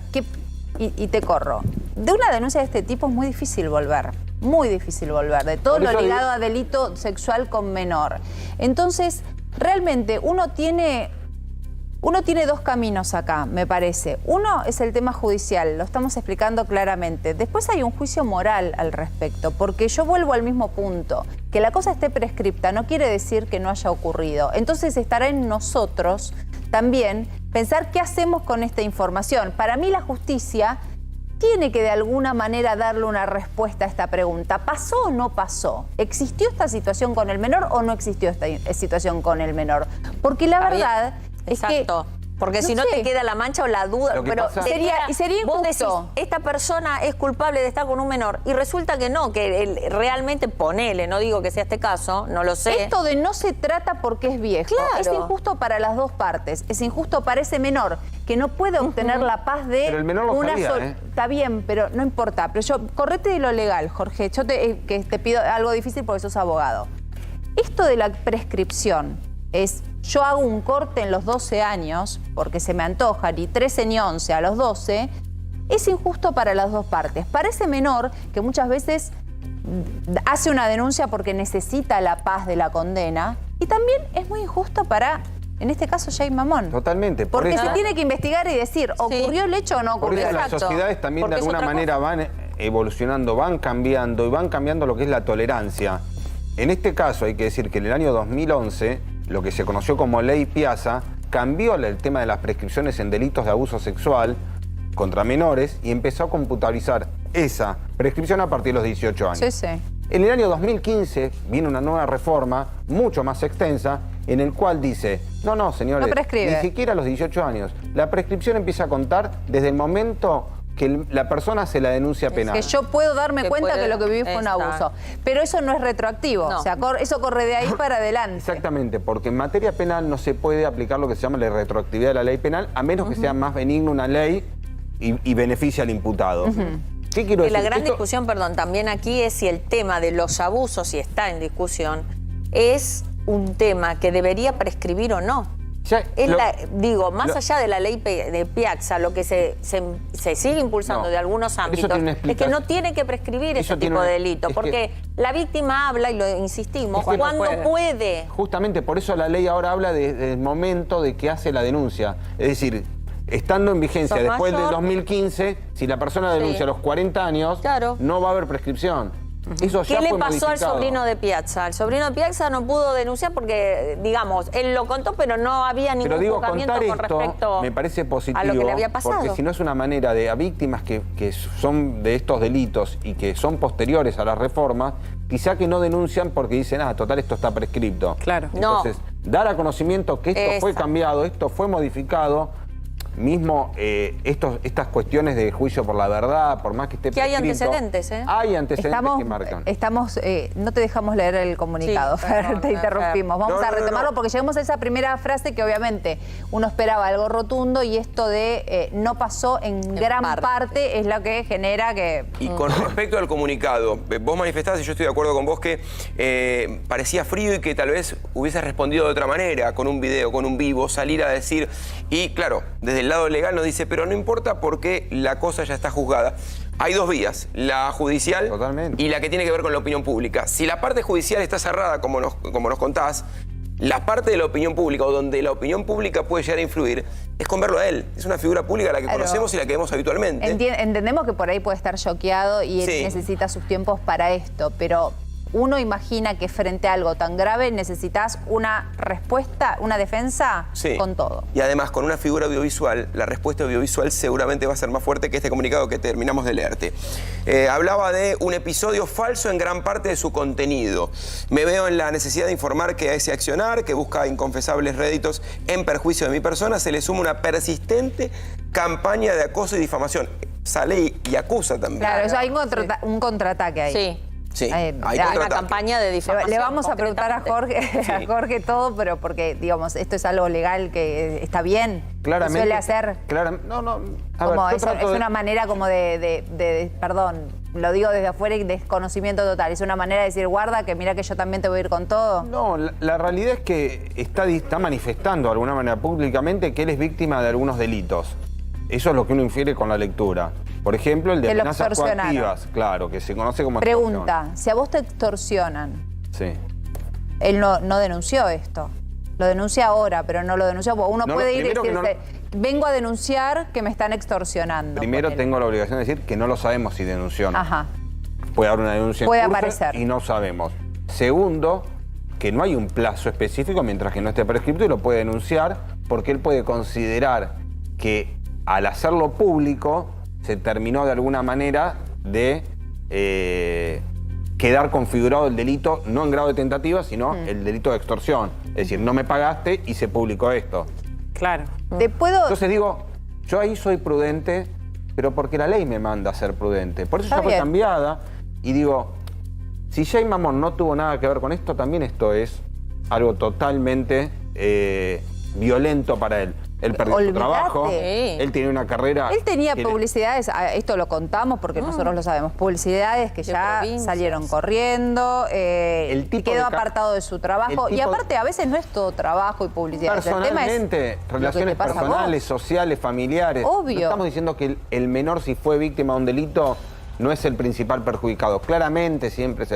Speaker 1: y te corro, de una denuncia de este tipo es muy difícil volver. Muy difícil volver, de todo
Speaker 4: Por
Speaker 1: lo
Speaker 4: eso
Speaker 1: ligado
Speaker 4: digo-
Speaker 1: a delito sexual con menor. Entonces, realmente uno tiene 2 caminos acá, me parece. Uno es el tema judicial, lo estamos explicando claramente. Después hay un juicio moral al respecto, porque yo vuelvo al mismo punto. Que la cosa esté prescripta no quiere decir que no haya ocurrido. Entonces estará en nosotros también pensar qué hacemos con esta información. Para mí la justicia tiene que de alguna manera darle una respuesta a esta pregunta. ¿Pasó o no pasó? ¿Existió esta situación con el menor o no existió esta situación con el menor? Porque la
Speaker 2: Está bien.
Speaker 1: verdad es que...
Speaker 2: Exacto. Porque si no
Speaker 1: sé.
Speaker 2: te queda la mancha o la duda.
Speaker 4: Lo que
Speaker 2: Pero
Speaker 4: pasa-
Speaker 1: Sería
Speaker 2: vos decís,
Speaker 1: injusto.
Speaker 2: esta persona es culpable de estar con un menor. Y resulta que no, que él realmente ponele, no digo que sea este caso, no lo sé.
Speaker 1: Esto de no se trata porque es viejo.
Speaker 2: Claro.
Speaker 1: Es injusto para las dos partes. Es injusto para ese menor que no puede obtener la paz de
Speaker 4: Pero el menor lo
Speaker 1: una
Speaker 4: sabía,
Speaker 1: sola.
Speaker 4: ¿eh?
Speaker 1: Está bien, pero no importa. Pero yo, correte de lo legal, Jorge. Yo que te pido algo difícil porque sos abogado. Esto de la prescripción es, yo hago un corte en los 12 años porque se me antojan y 13 ni 11 a los 12, es injusto para las dos partes. Para ese menor que muchas veces hace una denuncia porque necesita la paz de la condena, y también es muy injusto para, en este caso, Jay Mamón.
Speaker 4: Totalmente. por
Speaker 1: Porque
Speaker 4: eso-
Speaker 1: se tiene que investigar y decir, ¿ocurrió el hecho o no
Speaker 4: Por
Speaker 1: ocurrió?
Speaker 4: eso las
Speaker 2: Exacto.
Speaker 4: sociedades también
Speaker 2: Porque
Speaker 4: de
Speaker 2: es
Speaker 4: alguna
Speaker 2: otra
Speaker 4: manera van evolucionando, van cambiando y van cambiando lo que es la tolerancia. En este caso hay que decir que en el año 2011, lo que se conoció como Ley Piazza, cambió el tema de las prescripciones en delitos de abuso sexual contra menores y empezó a computabilizar esa prescripción a partir de los 18 años.
Speaker 1: Sí, sí.
Speaker 4: En el año 2015 viene una nueva reforma, mucho más extensa, en el cual dice, no, señores,
Speaker 1: No prescribe.
Speaker 4: ni siquiera a los 18 años. La prescripción empieza a contar desde el momento que la persona se la denuncia penal.
Speaker 1: Que yo puedo darme cuenta que lo que viví fue un
Speaker 2: Exacto.
Speaker 1: abuso. Pero eso no es retroactivo.
Speaker 2: No.
Speaker 1: O sea, eso corre de ahí para adelante.
Speaker 4: Exactamente, porque en materia penal no se puede aplicar lo que se llama la retroactividad de la ley penal, a menos que sea más benigna una ley y beneficie al imputado. ¿Qué quiero
Speaker 2: Y
Speaker 4: decir?
Speaker 2: la gran
Speaker 4: Esto-
Speaker 2: discusión, perdón, también aquí es si el tema de los abusos, si está en discusión, es un tema que debería prescribir o no.
Speaker 4: ya-
Speaker 2: Es
Speaker 4: lo-
Speaker 2: digo, más
Speaker 4: lo-
Speaker 2: allá de la ley de Piazza, lo que se sigue impulsando
Speaker 4: No,
Speaker 2: de algunos
Speaker 4: eso
Speaker 2: ámbitos
Speaker 4: tiene una
Speaker 2: es que no
Speaker 4: explicación.
Speaker 2: tiene que prescribir
Speaker 4: Eso
Speaker 2: ese
Speaker 4: tiene
Speaker 2: tipo de
Speaker 4: una-
Speaker 2: delito,
Speaker 4: es que-
Speaker 2: porque la víctima habla, y lo insistimos,
Speaker 4: Es que no
Speaker 2: cuando puede.
Speaker 4: Justamente por eso la ley ahora habla del momento de que hace la denuncia. Es decir, estando en vigencia
Speaker 2: Sos
Speaker 4: después del
Speaker 2: mayor.
Speaker 4: 2015, si la persona denuncia
Speaker 2: Sí.
Speaker 4: a los 40 años,
Speaker 2: Claro.
Speaker 4: no va a haber prescripción. Eso ya
Speaker 2: ¿Qué le
Speaker 4: fue
Speaker 2: pasó al
Speaker 4: modificado.
Speaker 2: sobrino de Piazza? El sobrino de Piazza no pudo denunciar porque, digamos, él lo contó, pero no había ningún
Speaker 4: Pero digo,
Speaker 2: juzgamiento
Speaker 4: contar
Speaker 2: con
Speaker 4: esto
Speaker 2: respecto
Speaker 4: me parece positivo,
Speaker 2: a lo que le había pasado.
Speaker 4: porque si no es una manera de a víctimas que son de estos delitos y que son posteriores a la reforma, quizá que no denuncian porque dicen, total, esto está prescripto.
Speaker 6: Claro.
Speaker 2: No.
Speaker 4: Entonces, dar a conocimiento que esto fue
Speaker 2: Exacto.
Speaker 4: cambiado, esto fue modificado, mismo estas cuestiones de juicio por la verdad, por más que esté
Speaker 2: Que hay
Speaker 4: prescrito,
Speaker 2: antecedentes, ¿eh?
Speaker 4: hay antecedentes que marcan.
Speaker 1: No te dejamos leer el comunicado,
Speaker 2: Sí,
Speaker 1: Fer,
Speaker 2: perdón,
Speaker 1: te interrumpimos. Vamos
Speaker 3: No,
Speaker 1: a
Speaker 3: no, no,
Speaker 1: retomarlo
Speaker 3: no.
Speaker 1: porque llegamos a esa primera frase que obviamente uno esperaba algo rotundo y esto de no pasó en gran parte es lo que genera que...
Speaker 3: Y con respecto al comunicado, vos manifestás, y yo estoy de acuerdo con vos, que parecía frío y que tal vez hubieses respondido de otra manera, con un video, con un vivo, salir a decir, y claro, desde el lado legal nos dice, pero no importa porque la cosa ya está juzgada. Hay dos vías, la judicial
Speaker 4: Totalmente.
Speaker 3: y la que tiene que ver con la opinión pública. Si la parte judicial está cerrada, como nos contás, la parte de la opinión pública, o donde la opinión pública puede llegar a influir, es con verlo a él. Es una figura pública a la que
Speaker 1: Claro.
Speaker 3: conocemos y la que vemos habitualmente.
Speaker 1: Entendemos que por ahí puede estar choqueado y él
Speaker 3: Sí.
Speaker 1: necesita sus tiempos para esto, pero uno imagina que frente a algo tan grave necesitas una respuesta, una defensa
Speaker 3: Sí.
Speaker 1: con todo.
Speaker 3: Y además, con una figura audiovisual, la respuesta audiovisual seguramente va a ser más fuerte que este comunicado que terminamos de leerte. Hablaba de un episodio falso en gran parte de su contenido. Me veo en la necesidad de informar que a ese accionar, que busca inconfesables réditos en perjuicio de mi persona, se le suma una persistente campaña de acoso y difamación. Sale y acusa también.
Speaker 1: Claro, eso hay un contraataque ahí.
Speaker 2: Sí.
Speaker 3: Sí, hay
Speaker 1: hay
Speaker 2: Una
Speaker 3: contraataque.
Speaker 2: campaña de difamación.
Speaker 1: Le vamos a preguntar a
Speaker 2: concretamente.
Speaker 1: Jorge, a Jorge todo, pero porque, digamos, esto es algo legal que está bien.
Speaker 4: Claramente.
Speaker 1: Se suele hacer.
Speaker 4: No.
Speaker 1: Como es una manera como perdón, lo digo desde afuera y desconocimiento total. Es una manera de decir, guarda, que mira que yo también te voy a ir con todo.
Speaker 4: No, la realidad es que está manifestando de alguna manera públicamente que él es víctima de algunos delitos. Eso es lo que uno infiere con la lectura. Por ejemplo, el de
Speaker 1: Que lo
Speaker 4: amenazas
Speaker 1: extorsionaron.
Speaker 4: coactivas, claro, que se conoce como
Speaker 1: Pregunta, si a vos te extorsionan,
Speaker 4: extorsión. Sí.
Speaker 1: él no denunció esto. Lo denuncia ahora, pero no lo denunció. Uno
Speaker 4: No,
Speaker 1: puede ir y
Speaker 4: primero que
Speaker 1: decirse, vengo a denunciar que me están extorsionando.
Speaker 4: Primero
Speaker 1: ponele.
Speaker 4: tengo la obligación de decir que no lo sabemos si denunció o no.
Speaker 1: Ajá.
Speaker 4: Puede haber una denuncia
Speaker 1: Puede
Speaker 4: en curso
Speaker 1: aparecer.
Speaker 4: y no sabemos. Segundo, que no hay un plazo específico mientras que no esté prescripto y lo puede denunciar porque él puede considerar que al hacerlo público se terminó de alguna manera de quedar configurado el delito, no en grado de tentativa, sino el delito de extorsión. Es decir, no me pagaste y se publicó esto.
Speaker 6: Claro.
Speaker 1: ¿Te puedo...?
Speaker 4: Entonces digo, yo ahí soy prudente, pero porque la ley me manda a ser prudente. Por eso
Speaker 1: Está
Speaker 4: ya fue
Speaker 1: bien.
Speaker 4: cambiada. Y digo, si Jay Mamón no tuvo nada que ver con esto, también esto es algo totalmente violento para él. Él perdió su
Speaker 1: Olvídate.
Speaker 4: trabajo,
Speaker 2: Sí.
Speaker 4: él tiene una carrera...
Speaker 1: Él tenía
Speaker 4: que-
Speaker 1: publicidades, esto lo contamos porque nosotros lo sabemos, publicidades que
Speaker 2: De
Speaker 1: ya
Speaker 2: provincias.
Speaker 1: salieron corriendo,
Speaker 4: El tipo
Speaker 1: quedó
Speaker 4: de ca-
Speaker 1: apartado de su trabajo.
Speaker 4: el
Speaker 1: Y
Speaker 4: tipo-
Speaker 1: aparte, a veces no es todo trabajo y publicidad. El tema es
Speaker 4: Personalmente,
Speaker 1: lo que
Speaker 4: relaciones
Speaker 1: te pasa a vos.
Speaker 4: personales, sociales, familiares.
Speaker 1: Obvio.
Speaker 4: No estamos diciendo que el menor, si fue víctima de un delito, no es el principal perjudicado. Claramente siempre es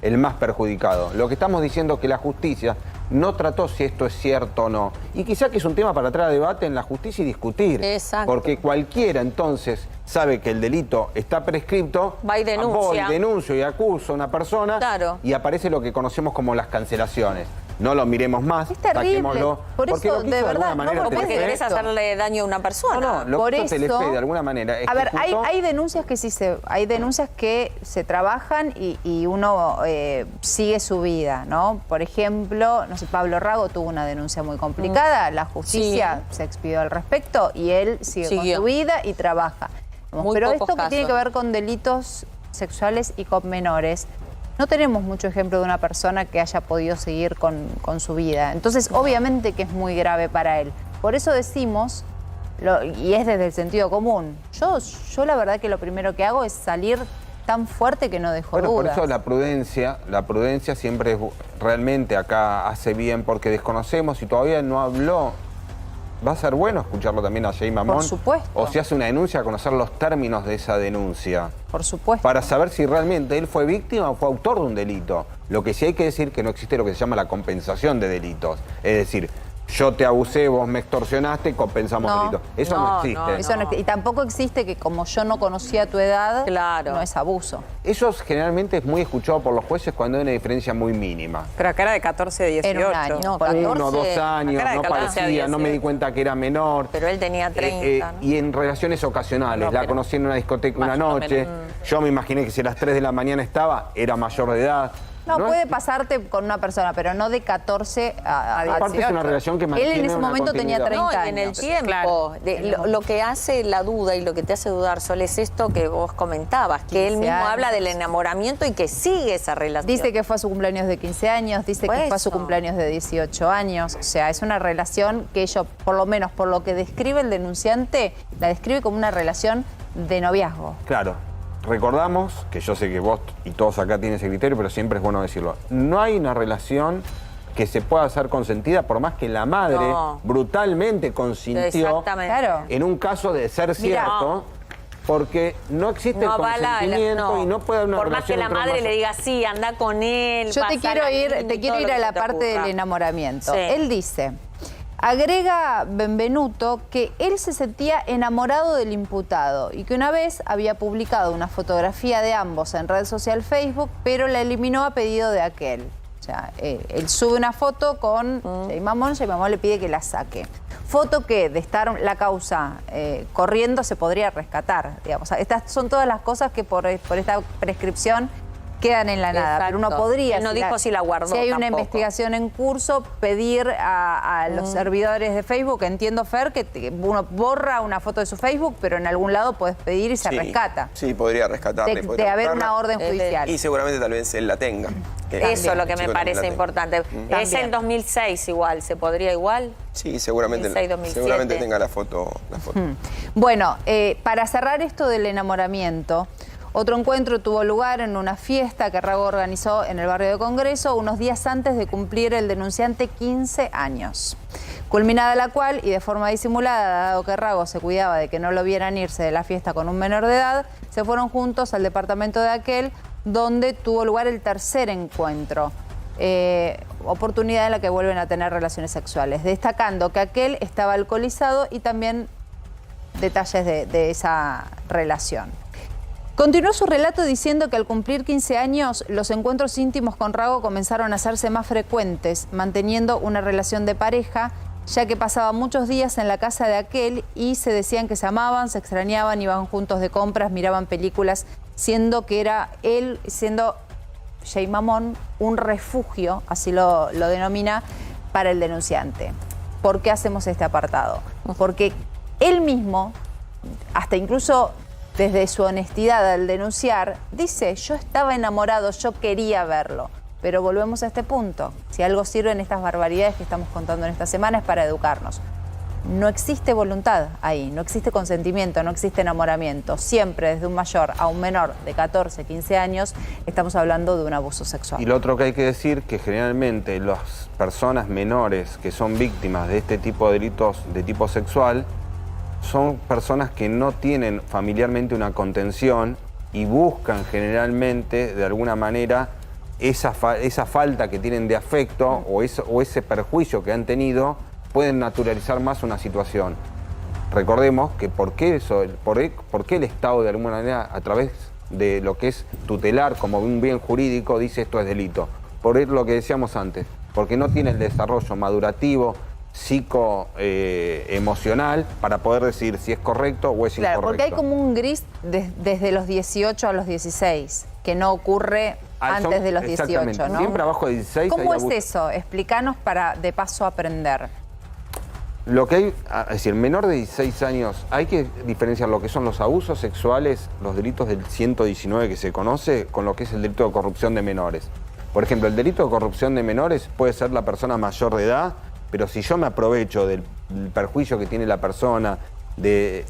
Speaker 4: el más perjudicado. Lo que estamos diciendo es que la justicia no trató si esto es cierto o no. Y quizá que es un tema para traer a debate en la justicia y discutir.
Speaker 2: Exacto.
Speaker 4: Porque cualquiera entonces sabe que el delito está prescripto.
Speaker 2: Va y denuncia.
Speaker 4: Voy, denuncio y acuso a una persona.
Speaker 2: Claro.
Speaker 4: Y aparece lo que conocemos como las cancelaciones. No lo miremos más,
Speaker 1: Es terrible.
Speaker 4: saquémoslo.
Speaker 1: Por
Speaker 4: porque
Speaker 1: eso,
Speaker 4: lo que hizo
Speaker 1: de verdad,
Speaker 4: alguna
Speaker 1: no
Speaker 4: manera
Speaker 2: O porque
Speaker 1: Telefe.
Speaker 2: querés hacerle daño a una persona.
Speaker 4: No, lo
Speaker 1: Por
Speaker 4: que hizo
Speaker 1: eso-
Speaker 4: Telefe de alguna manera
Speaker 1: A ver,
Speaker 4: ejecutó-
Speaker 1: hay denuncias que hay denuncias que se trabajan y uno sigue su vida, ¿no? Por ejemplo, no sé, Pablo Rago tuvo una denuncia muy complicada, la justicia se expidió al respecto y él sigue con
Speaker 2: Siguió.
Speaker 1: su vida y trabaja.
Speaker 2: Muy
Speaker 1: Pero
Speaker 2: pocos
Speaker 1: esto que tiene que
Speaker 2: casos.
Speaker 1: ver con delitos sexuales y con menores, no tenemos mucho ejemplo de una persona que haya podido seguir con su vida. Entonces, obviamente que es muy grave para él. Por eso decimos, y es desde el sentido común, yo la verdad que lo primero que hago es salir tan fuerte que no dejo
Speaker 4: Bueno, por
Speaker 1: dudas.
Speaker 4: eso la prudencia siempre es, realmente acá hace bien, porque desconocemos y todavía no habló. Va a ser bueno escucharlo también a Jay Mamón.
Speaker 1: Por supuesto.
Speaker 4: O si hace una denuncia, conocer los términos de esa denuncia.
Speaker 1: Por supuesto.
Speaker 4: Para saber si realmente él fue víctima o fue autor de un delito. Lo que sí hay que decir que no existe lo que se llama la compensación de delitos. Es decir, yo te abusé, vos me extorsionaste, compensamos
Speaker 1: No,
Speaker 4: delitos. Eso no existe.
Speaker 1: Eso no- y tampoco existe que como yo no conocía tu edad,
Speaker 2: Claro.
Speaker 1: no es abuso.
Speaker 4: Eso generalmente es muy escuchado por los jueces cuando hay una diferencia muy mínima.
Speaker 6: Pero acá era de 14 a 18.
Speaker 1: Era un año.
Speaker 2: No,
Speaker 1: Por
Speaker 2: 14.
Speaker 4: 1 o 2 años,
Speaker 6: Acá era de
Speaker 4: no
Speaker 6: 14 a
Speaker 4: parecía, no me di
Speaker 6: 18.
Speaker 4: cuenta que era menor.
Speaker 2: Pero él tenía 30, ¿no?
Speaker 4: Y en relaciones ocasionales,
Speaker 2: No,
Speaker 4: la
Speaker 2: pero
Speaker 4: conocí en una discoteca una
Speaker 2: más o
Speaker 4: noche, yo me imaginé que si a las 3 de la mañana estaba, era mayor de edad.
Speaker 1: No, puede pasarte con una persona, pero no de 14 a 18.
Speaker 4: Aparte es una relación que
Speaker 1: Él
Speaker 4: mantiene
Speaker 1: en ese
Speaker 4: una
Speaker 1: momento tenía
Speaker 4: continuidad.
Speaker 1: 30
Speaker 2: No, y en el
Speaker 1: años.
Speaker 2: tiempo.
Speaker 6: Claro.
Speaker 2: Lo que hace la duda y lo que te hace dudar, Sol, es esto que vos comentabas, que él
Speaker 1: 15
Speaker 2: mismo
Speaker 1: años.
Speaker 2: habla del enamoramiento y que sigue esa relación.
Speaker 1: Dice que fue a su cumpleaños de 15 años, dice
Speaker 2: Pues
Speaker 1: que fue a su
Speaker 2: eso.
Speaker 1: cumpleaños de 18 años. O sea, es una relación que ellos, por lo menos por lo que describe el denunciante, la describe como una relación de noviazgo.
Speaker 4: Claro, recordamos, que yo sé que vos y todos acá tienen ese criterio, pero siempre es bueno decirlo, no hay una relación que se pueda hacer consentida por más que la madre
Speaker 2: No.
Speaker 4: brutalmente consintió
Speaker 2: Exactamente.
Speaker 1: Claro.
Speaker 4: en un caso de ser
Speaker 2: Mira,
Speaker 4: cierto, porque no existe
Speaker 2: No
Speaker 4: el
Speaker 2: avala,
Speaker 4: consentimiento y no puede haber una
Speaker 2: por más que
Speaker 4: relación
Speaker 2: la
Speaker 4: entre
Speaker 2: madre
Speaker 4: ambas-
Speaker 2: le diga, sí, anda con él.
Speaker 1: Yo te
Speaker 2: pasala
Speaker 1: quiero ir,
Speaker 2: lindo
Speaker 1: te
Speaker 2: y
Speaker 1: quiero
Speaker 2: todo
Speaker 1: ir
Speaker 2: lo
Speaker 1: a
Speaker 2: que
Speaker 1: la
Speaker 2: te
Speaker 1: parte del
Speaker 2: ocurra.
Speaker 1: enamoramiento.
Speaker 2: Sí.
Speaker 1: Él dice, agrega Benvenuto que él se sentía enamorado del imputado y que una vez había publicado una fotografía de ambos en red social Facebook, pero la eliminó a pedido de aquel. O sea, él sube una foto con Jay Mamón le pide que la saque. Foto que de estar la causa corriendo se podría rescatar, digamos. Estas son todas las cosas que por esta prescripción quedan en la nada. Pero uno
Speaker 2: Exacto.
Speaker 1: podría...
Speaker 2: Él no dijo si la guardó
Speaker 1: Si hay una
Speaker 2: tampoco.
Speaker 1: investigación en curso, pedir a los servidores de Facebook, entiendo, Fer, que uno borra una foto de su Facebook, pero en algún lado puedes pedir y se
Speaker 3: Sí,
Speaker 1: rescata.
Speaker 3: Sí, podría rescatarle.
Speaker 1: De
Speaker 3: podría
Speaker 1: haber
Speaker 3: buscarla.
Speaker 1: una orden judicial.
Speaker 3: Y seguramente tal vez él la tenga.
Speaker 2: Eso es lo que
Speaker 3: El
Speaker 2: me
Speaker 3: chico también
Speaker 2: parece
Speaker 3: la tenga.
Speaker 2: importante. Es
Speaker 1: También.
Speaker 2: el 2006 igual, ¿se podría igual?
Speaker 3: Sí, seguramente,
Speaker 2: 2006, 2007.
Speaker 3: seguramente tenga la foto.
Speaker 1: Bueno, para cerrar esto del enamoramiento, otro encuentro tuvo lugar en una fiesta que Rago organizó en el barrio de Congreso unos días antes de cumplir el denunciante 15 años. Culminada la cual, y de forma disimulada, dado que Rago se cuidaba de que no lo vieran irse de la fiesta con un menor de edad, se fueron juntos al departamento de aquel, donde tuvo lugar el tercer encuentro. Oportunidad en la que vuelven a tener relaciones sexuales, destacando que aquel estaba alcoholizado y también detalles de esa relación. Continuó su relato diciendo que al cumplir 15 años, los encuentros íntimos con Rago comenzaron a hacerse más frecuentes, manteniendo una relación de pareja, ya que pasaba muchos días en la casa de aquel y se decían que se amaban, se extrañaban, iban juntos de compras, miraban películas, siendo que era él, siendo Jay Mamón, un refugio, así lo denomina, para el denunciante. ¿Por qué hacemos este apartado? Porque él mismo, hasta incluso desde su honestidad al denunciar, dice, yo estaba enamorado, yo quería verlo. Pero volvemos a este punto. Si algo sirve en estas barbaridades que estamos contando en esta semana es para educarnos. No existe voluntad ahí, no existe consentimiento, no existe enamoramiento. Siempre desde un mayor a un menor de 14, 15 años estamos hablando de un abuso sexual.
Speaker 4: Y lo otro que hay que decir que generalmente las personas menores que son víctimas de este tipo de delitos de tipo sexual son personas que no tienen familiarmente una contención y buscan generalmente de alguna manera esa falta que tienen de afecto o ese perjuicio que han tenido, pueden naturalizar más una situación. Recordemos que por qué el Estado de alguna manera a través de lo que es tutelar como un bien jurídico dice esto es delito. Por lo que decíamos antes, porque no tiene el desarrollo madurativo, psicoemocional para poder decir si es correcto o es
Speaker 1: Claro,
Speaker 4: incorrecto.
Speaker 1: porque hay como un gris desde los 18 a los 16, que no ocurre antes de los 18,
Speaker 4: exactamente.
Speaker 1: ¿no?
Speaker 4: Siempre abajo de 16
Speaker 1: ¿Cómo
Speaker 4: hay
Speaker 1: es
Speaker 4: abuso.
Speaker 1: eso? Explícanos para de paso aprender.
Speaker 4: Lo que hay, es decir, menor de 16 años, hay que diferenciar lo que son los abusos sexuales, los delitos del 119 que se conoce, con lo que es el delito de corrupción de menores. Por ejemplo, el delito de corrupción de menores puede ser la persona mayor de edad, pero si yo me aprovecho del perjuicio que tiene la persona, de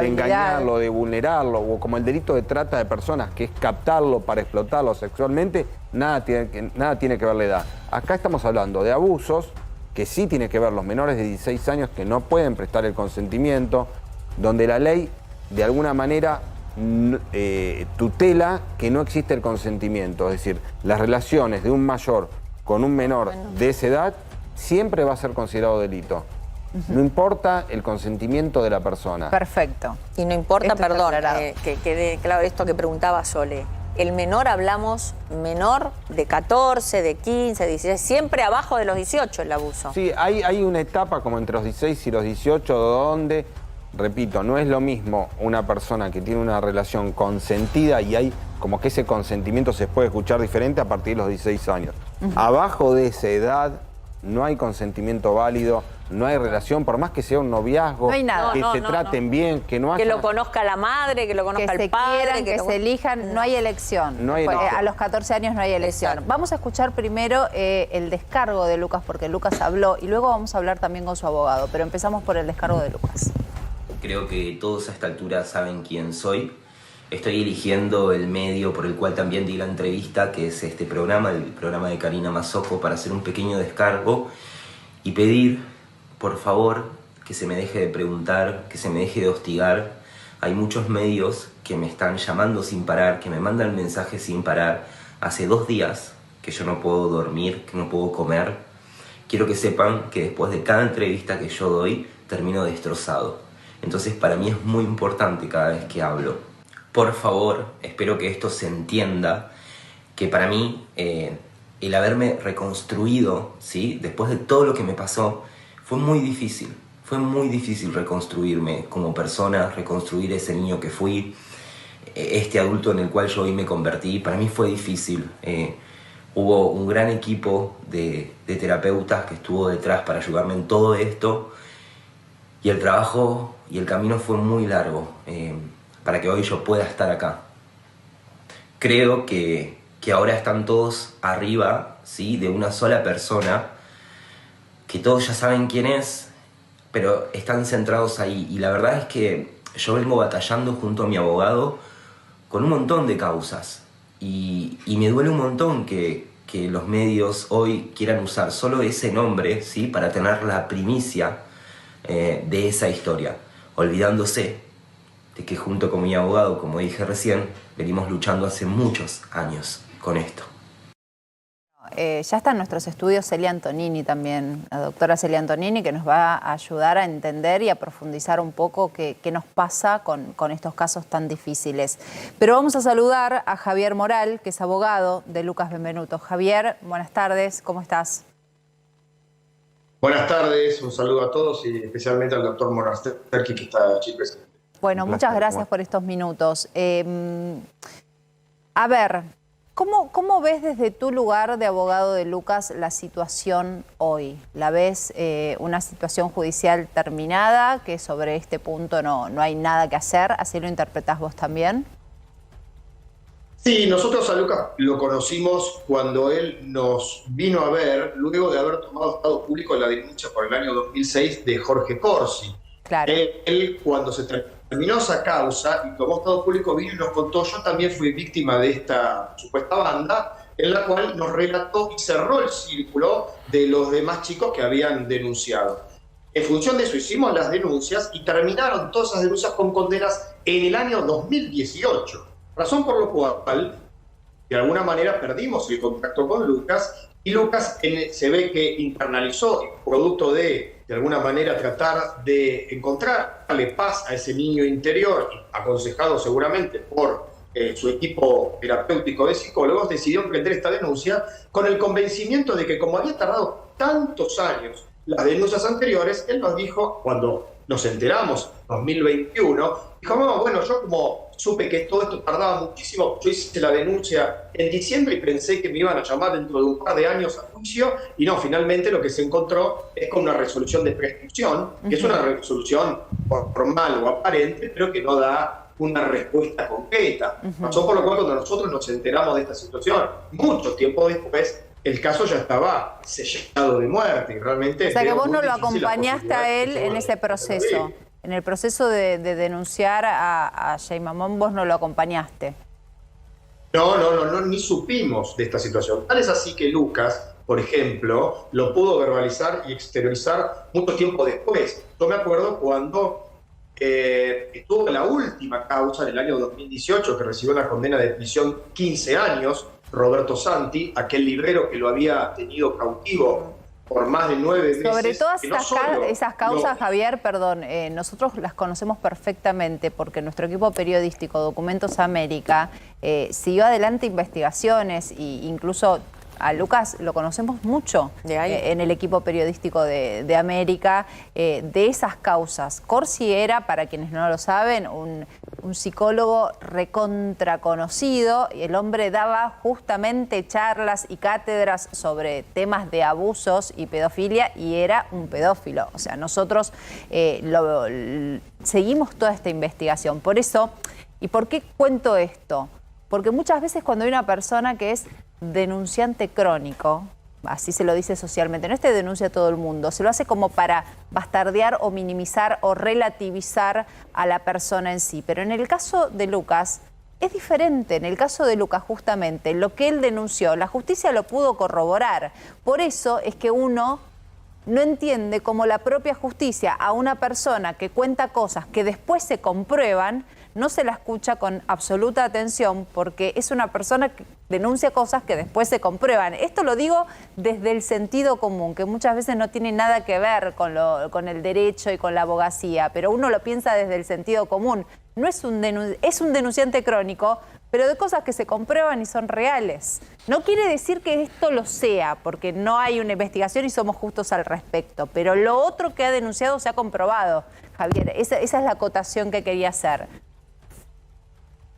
Speaker 4: engañarlo, de vulnerarlo, o como el delito de trata de personas, que es captarlo para explotarlo sexualmente, nada tiene que ver la edad. Acá estamos hablando de abusos que sí tiene que ver los menores de 16 años que no pueden prestar el consentimiento, donde la ley de alguna manera tutela que no existe el consentimiento. Es decir, las relaciones de un mayor con un menor de esa edad siempre va a ser considerado delito. No importa el consentimiento de la persona.
Speaker 1: Perfecto.
Speaker 2: Y no importa,
Speaker 1: Esto está
Speaker 2: perdón,
Speaker 1: aclarado.
Speaker 2: que quede claro esto que preguntaba Sole. El menor, hablamos menor de 14, de 15, 16, siempre abajo de los 18 el abuso.
Speaker 4: Sí, hay una etapa como entre los 16 y los 18 donde, repito, no es lo mismo una persona que tiene una relación consentida y hay como que ese consentimiento se puede escuchar diferente a partir de los 16 años. Abajo de esa edad no hay consentimiento válido, no hay relación, por más que sea un noviazgo,
Speaker 1: No hay nada.
Speaker 4: que se traten bien, que no haya...
Speaker 2: Que lo conozca la madre, que lo conozca
Speaker 1: Que
Speaker 2: el
Speaker 1: se
Speaker 2: padre.
Speaker 1: quieran, que se elijan, no hay elección.
Speaker 4: No hay elección.
Speaker 1: A los 14 años no hay elección.
Speaker 2: Exacto.
Speaker 1: Vamos a escuchar primero el descargo de Lucas, porque Lucas habló, y luego vamos a hablar también con su abogado, pero empezamos por el descargo de Lucas.
Speaker 7: Creo que todos a esta altura saben quién soy. Estoy eligiendo el medio por el cual también di la entrevista, que es este programa, el programa de Karina Mazzocco, para hacer un pequeño descargo y pedir, por favor, que se me deje de preguntar, que se me deje de hostigar. Hay muchos medios que me están llamando sin parar, que me mandan mensajes sin parar. Hace 2 días que yo no puedo dormir, que no puedo comer. Quiero que sepan que después de cada entrevista que yo doy, termino destrozado. Entonces para mí es muy importante cada vez que hablo. Por favor, espero que esto se entienda, que para mí el haberme reconstruido, ¿sí? Después de todo lo que me pasó, fue muy difícil. Fue muy difícil reconstruirme como persona, reconstruir ese niño que fui, este adulto en el cual yo hoy me convertí. Para mí fue difícil. Hubo un gran equipo de terapeutas que estuvo detrás para ayudarme en todo esto. Y el trabajo y el camino fue muy largo para que hoy yo pueda estar acá. Creo que ahora están todos arriba, ¿sí? De una sola persona, que todos ya saben quién es, pero están centrados ahí. Y la verdad es que yo vengo batallando junto a mi abogado con un montón de causas. Y me duele un montón que los medios hoy quieran usar solo ese nombre, ¿sí? Para tener la primicia de esa historia, olvidándose de que junto con mi abogado, como dije recién, venimos luchando hace muchos años con esto.
Speaker 1: Ya está en nuestros estudios Celia Antonini también, la doctora Celia Antonini, que nos va a ayudar a entender y a profundizar un poco qué nos pasa con estos casos tan difíciles. Pero vamos a saludar a Javier Moral, que es abogado de Lucas Benvenuto. Javier, buenas tardes, ¿cómo estás?
Speaker 8: Buenas tardes, un saludo a todos y especialmente al doctor Monasterki, que está aquí presente.
Speaker 1: Bueno, muchas gracias por estos minutos. A ver, ¿cómo ves desde tu lugar de abogado de Lucas la situación hoy? ¿La ves una situación judicial terminada, que sobre este punto no hay nada que hacer? ¿Así lo interpretás vos también?
Speaker 8: Sí, nosotros a Lucas lo conocimos cuando él nos vino a ver, luego de haber tomado estado público la denuncia por el año 2006 de Jorge Corsi.
Speaker 1: Claro.
Speaker 8: Él, cuando se terminó esa causa y tomó estado público, vino y nos contó: yo también fui víctima de esta supuesta banda, en la cual nos relató y cerró el círculo de los demás chicos que habían denunciado. En función de eso hicimos las denuncias y terminaron todas esas denuncias con condenas en el año 2018. Razón por la cual, de alguna manera, perdimos el contacto con Lucas, y Lucas se ve que internalizó, producto de alguna manera, tratar de encontrarle paz a ese niño interior, aconsejado seguramente por su equipo terapéutico de psicólogos, decidió emprender esta denuncia con el convencimiento de que, como había tardado tantos años las denuncias anteriores, él nos dijo, cuando nos enteramos, 2021, dijo: no, bueno, yo como supe que todo esto tardaba muchísimo. Yo hice la denuncia en diciembre y pensé que me iban a llamar dentro de un par de años a juicio, y no, finalmente lo que se encontró es con una resolución de prescripción, que es una resolución formal o aparente, pero que no da una respuesta concreta. Pasó por lo cual, cuando nosotros nos enteramos de esta situación, mucho tiempo después, el caso ya estaba sellado de muerte, y realmente...
Speaker 1: O sea que vos no lo acompañaste a él en ese proceso. En el proceso de denunciar a Jay Mamón, vos no lo acompañaste.
Speaker 8: No, ni supimos de esta situación. Tal es así que Lucas, por ejemplo, lo pudo verbalizar y exteriorizar mucho tiempo después. Yo me acuerdo cuando estuvo en la última causa en el año 2018, que recibió la condena de prisión 15 años, Roberto Santi, aquel librero que lo había tenido cautivo por más de 9 meses.
Speaker 1: Sobre todas esas causas, Javier, perdón, nosotros las conocemos perfectamente porque nuestro equipo periodístico, Documentos América, siguió adelante investigaciones e incluso a Lucas lo conocemos mucho en el equipo periodístico de América, de esas causas. Corsi era, para quienes no lo saben, un psicólogo recontra conocido, y el hombre daba justamente charlas y cátedras sobre temas de abusos y pedofilia, y era un pedófilo. O sea, nosotros seguimos toda esta investigación. Por eso, ¿y por qué cuento esto? Porque muchas veces cuando hay una persona que es denunciante crónico, así se lo dice socialmente, no es que denuncia a todo el mundo, se lo hace como para bastardear o minimizar o relativizar a la persona en sí. Pero en el caso de Lucas es diferente. En el caso de Lucas, justamente, lo que él denunció, la justicia lo pudo corroborar. Por eso es que uno no entiende cómo la propia justicia a una persona que cuenta cosas que después se comprueban, no se la escucha con absoluta atención, porque es una persona que denuncia cosas que después se comprueban. Esto lo digo desde el sentido común, que muchas veces no tiene nada que ver con el derecho y con la abogacía, pero uno lo piensa desde el sentido común. No es es un denunciante crónico, pero de cosas que se comprueban y son reales. No quiere decir que esto lo sea, porque no hay una investigación y somos justos al respecto, pero lo otro que ha denunciado se ha comprobado, Javier. Esa es la acotación que quería hacer.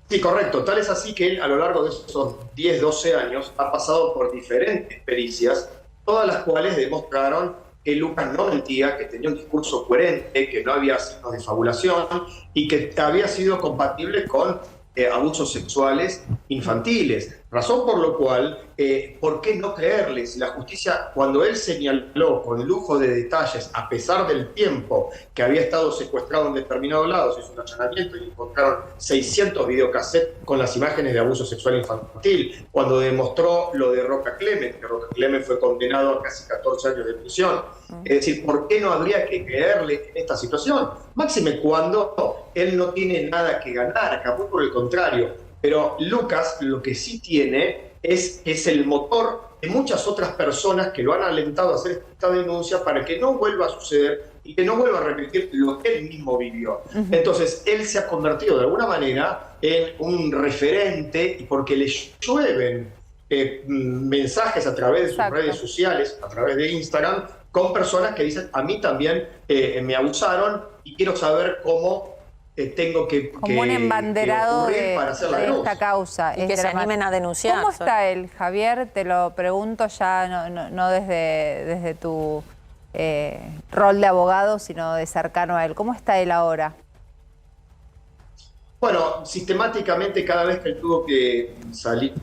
Speaker 8: Sí, correcto. Tal es así que él, a lo largo de esos 10, 12 años, ha pasado por diferentes pericias, todas las cuales demostraron que Lucas no mentía, que tenía un discurso coherente, que no había signos de fabulación y que había sido compatible con abusos sexuales infantiles. Razón por lo cual, ¿por qué no creerle? Si la justicia, cuando él señaló con lujo de detalles, a pesar del tiempo que había estado secuestrado en determinados lados, hizo un allanamiento y encontraron 600 videocassettes con las imágenes de abuso sexual infantil, cuando demostró lo de Roca Clement, que Roca Clement fue condenado a casi 14 años de prisión. Es decir, ¿por qué no habría que creerle en esta situación? Máxime cuando él no tiene nada que ganar, acá por el contrario. Pero Lucas lo que sí tiene es el motor de muchas otras personas que lo han alentado a hacer esta denuncia para que no vuelva a suceder y que no vuelva a repetir lo que él mismo vivió. Entonces, él se ha convertido de alguna manera en un referente, y porque le llueven mensajes a través de sus redes sociales, a través de Instagram, con personas que dicen, a mí también me abusaron y quiero saber cómo tengo que
Speaker 1: como un embanderado de esta causa.
Speaker 2: Y que se animen a denunciar.
Speaker 1: ¿Cómo está él, Javier? Te lo pregunto ya no desde tu rol de abogado, sino de cercano a él. ¿Cómo está él ahora?
Speaker 8: Bueno, sistemáticamente cada vez que él tuvo que salir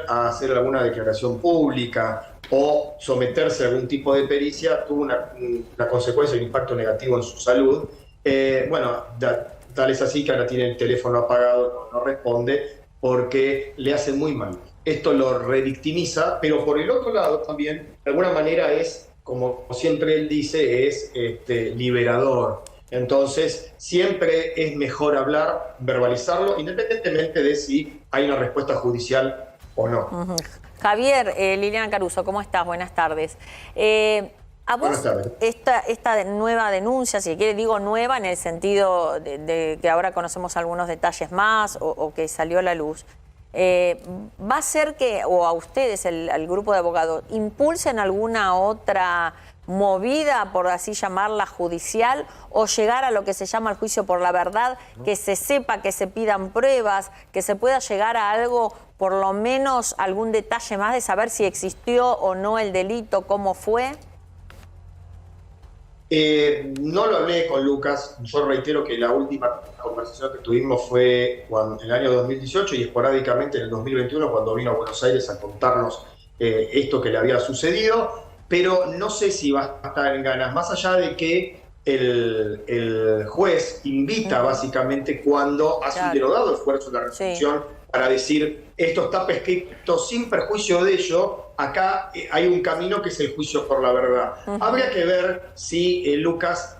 Speaker 8: a hacer alguna declaración pública o someterse a algún tipo de pericia, tuvo una consecuencia, un impacto negativo en su salud. Tal es así que ahora tiene el teléfono apagado, no responde, porque le hace muy mal. Esto lo revictimiza, pero por el otro lado también, de alguna manera es, como siempre él dice, es liberador. Entonces, siempre es mejor hablar, verbalizarlo, independientemente de si hay una respuesta judicial o no.
Speaker 2: Javier, Liliana Caruso, ¿cómo estás? Buenas tardes. ¿A vos esta nueva denuncia, si quiere digo nueva en el sentido de que ahora conocemos algunos detalles más o que salió a la luz, va a ser que, o a ustedes, al grupo de abogados, impulsen alguna otra movida, por así llamarla, judicial, o llegar a lo que se llama el juicio por la verdad, que se sepa, que se pidan pruebas, que se pueda llegar a algo, por lo menos algún detalle más de saber si existió o no el delito, cómo fue?
Speaker 8: No lo hablé con Lucas, yo reitero que la última conversación que tuvimos fue en el año 2018 y esporádicamente en el 2021 cuando vino a Buenos Aires a contarnos esto que le había sucedido, pero no sé si va a estar en ganas, más allá de que el juez invita básicamente cuando hace un denodado esfuerzo de la resolución para decir esto está prescrito sin perjuicio de ello, acá hay un camino que es el juicio por la verdad. Habría que ver si Lucas,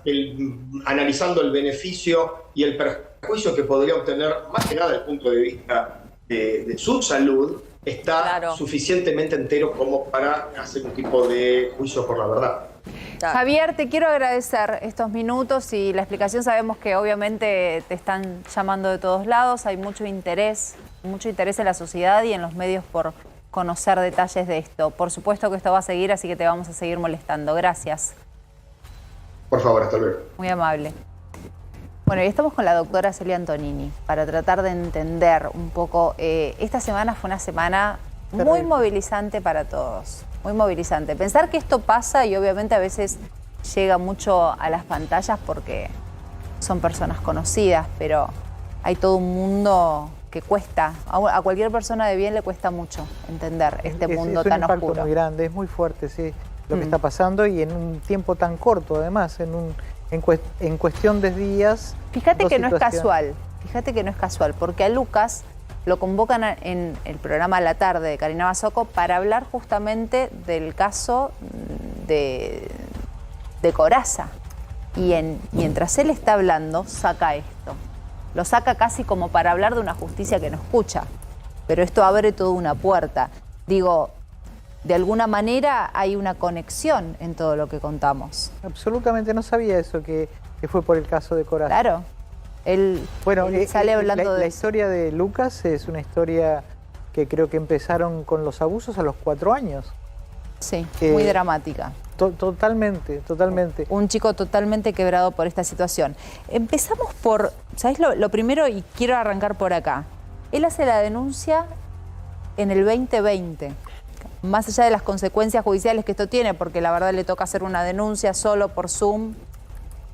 Speaker 8: analizando el beneficio y el perjuicio que podría obtener, más que nada desde el punto de vista de su salud, está suficientemente entero como para hacer un tipo de juicio por la verdad.
Speaker 1: Javier, te quiero agradecer estos minutos y la explicación. Sabemos que obviamente te están llamando de todos lados, hay mucho interés en la sociedad y en los medios por conocer detalles de esto. Por supuesto que esto va a seguir, así que te vamos a seguir molestando. Gracias.
Speaker 8: Por favor, hasta luego.
Speaker 1: Muy amable. Bueno, y estamos con la doctora Celia Antonini para tratar de entender un poco. Esta semana fue una semana muy movilizante para todos, muy movilizante. Pensar que esto pasa y obviamente a veces llega mucho a las pantallas porque son personas conocidas, pero hay todo un mundo que cuesta, a cualquier persona de bien le cuesta mucho entender este mundo tan oscuro.
Speaker 9: Es un impacto muy grande, es muy fuerte, sí, lo que está pasando y en un tiempo tan corto además, en cuestión de días.
Speaker 1: Fíjate que no es casual, porque a Lucas lo convocan en el programa A la Tarde de Karina Mazzocco para hablar justamente del caso de Corazza. Y mientras él está hablando, saca esto. Lo saca casi como para hablar de una justicia que no escucha. Pero esto abre toda una puerta. Digo, de alguna manera hay una conexión en todo lo que contamos.
Speaker 9: Absolutamente, no sabía eso, que fue por el caso de Corazza.
Speaker 1: Claro. Él sale hablando de
Speaker 9: la historia de Lucas es una historia que creo que empezaron con los abusos a los 4 años.
Speaker 1: Sí, muy dramática.
Speaker 9: Totalmente.
Speaker 1: Un chico totalmente quebrado por esta situación. Empezamos por, ¿sabés lo primero? Y quiero arrancar por acá. Él hace la denuncia en el 2020. Más allá de las consecuencias judiciales que esto tiene, porque la verdad le toca hacer una denuncia solo por Zoom.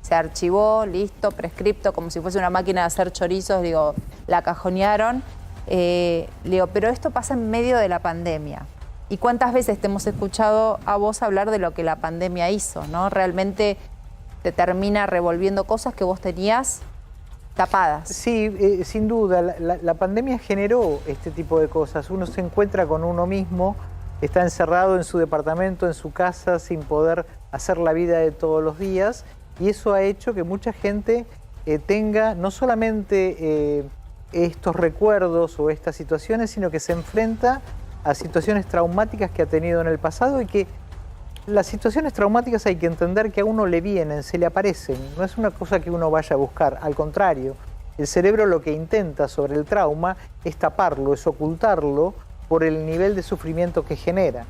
Speaker 1: Se archivó, listo, prescripto, como si fuese una máquina de hacer chorizos, digo, la cajonearon. Pero esto pasa en medio de la pandemia. ¿Y cuántas veces te hemos escuchado a vos hablar de lo que la pandemia hizo, ¿no? Realmente te termina revolviendo cosas que vos tenías tapadas.
Speaker 9: Sí, sin duda, la pandemia generó este tipo de cosas. Uno se encuentra con uno mismo, está encerrado en su departamento, en su casa, sin poder hacer la vida de todos los días. Y eso ha hecho que mucha gente tenga no solamente estos recuerdos o estas situaciones, sino que se enfrenta a situaciones traumáticas que ha tenido en el pasado y que las situaciones traumáticas hay que entender que a uno le vienen, se le aparecen. No es una cosa que uno vaya a buscar, al contrario. El cerebro lo que intenta sobre el trauma es taparlo, es ocultarlo por el nivel de sufrimiento que genera.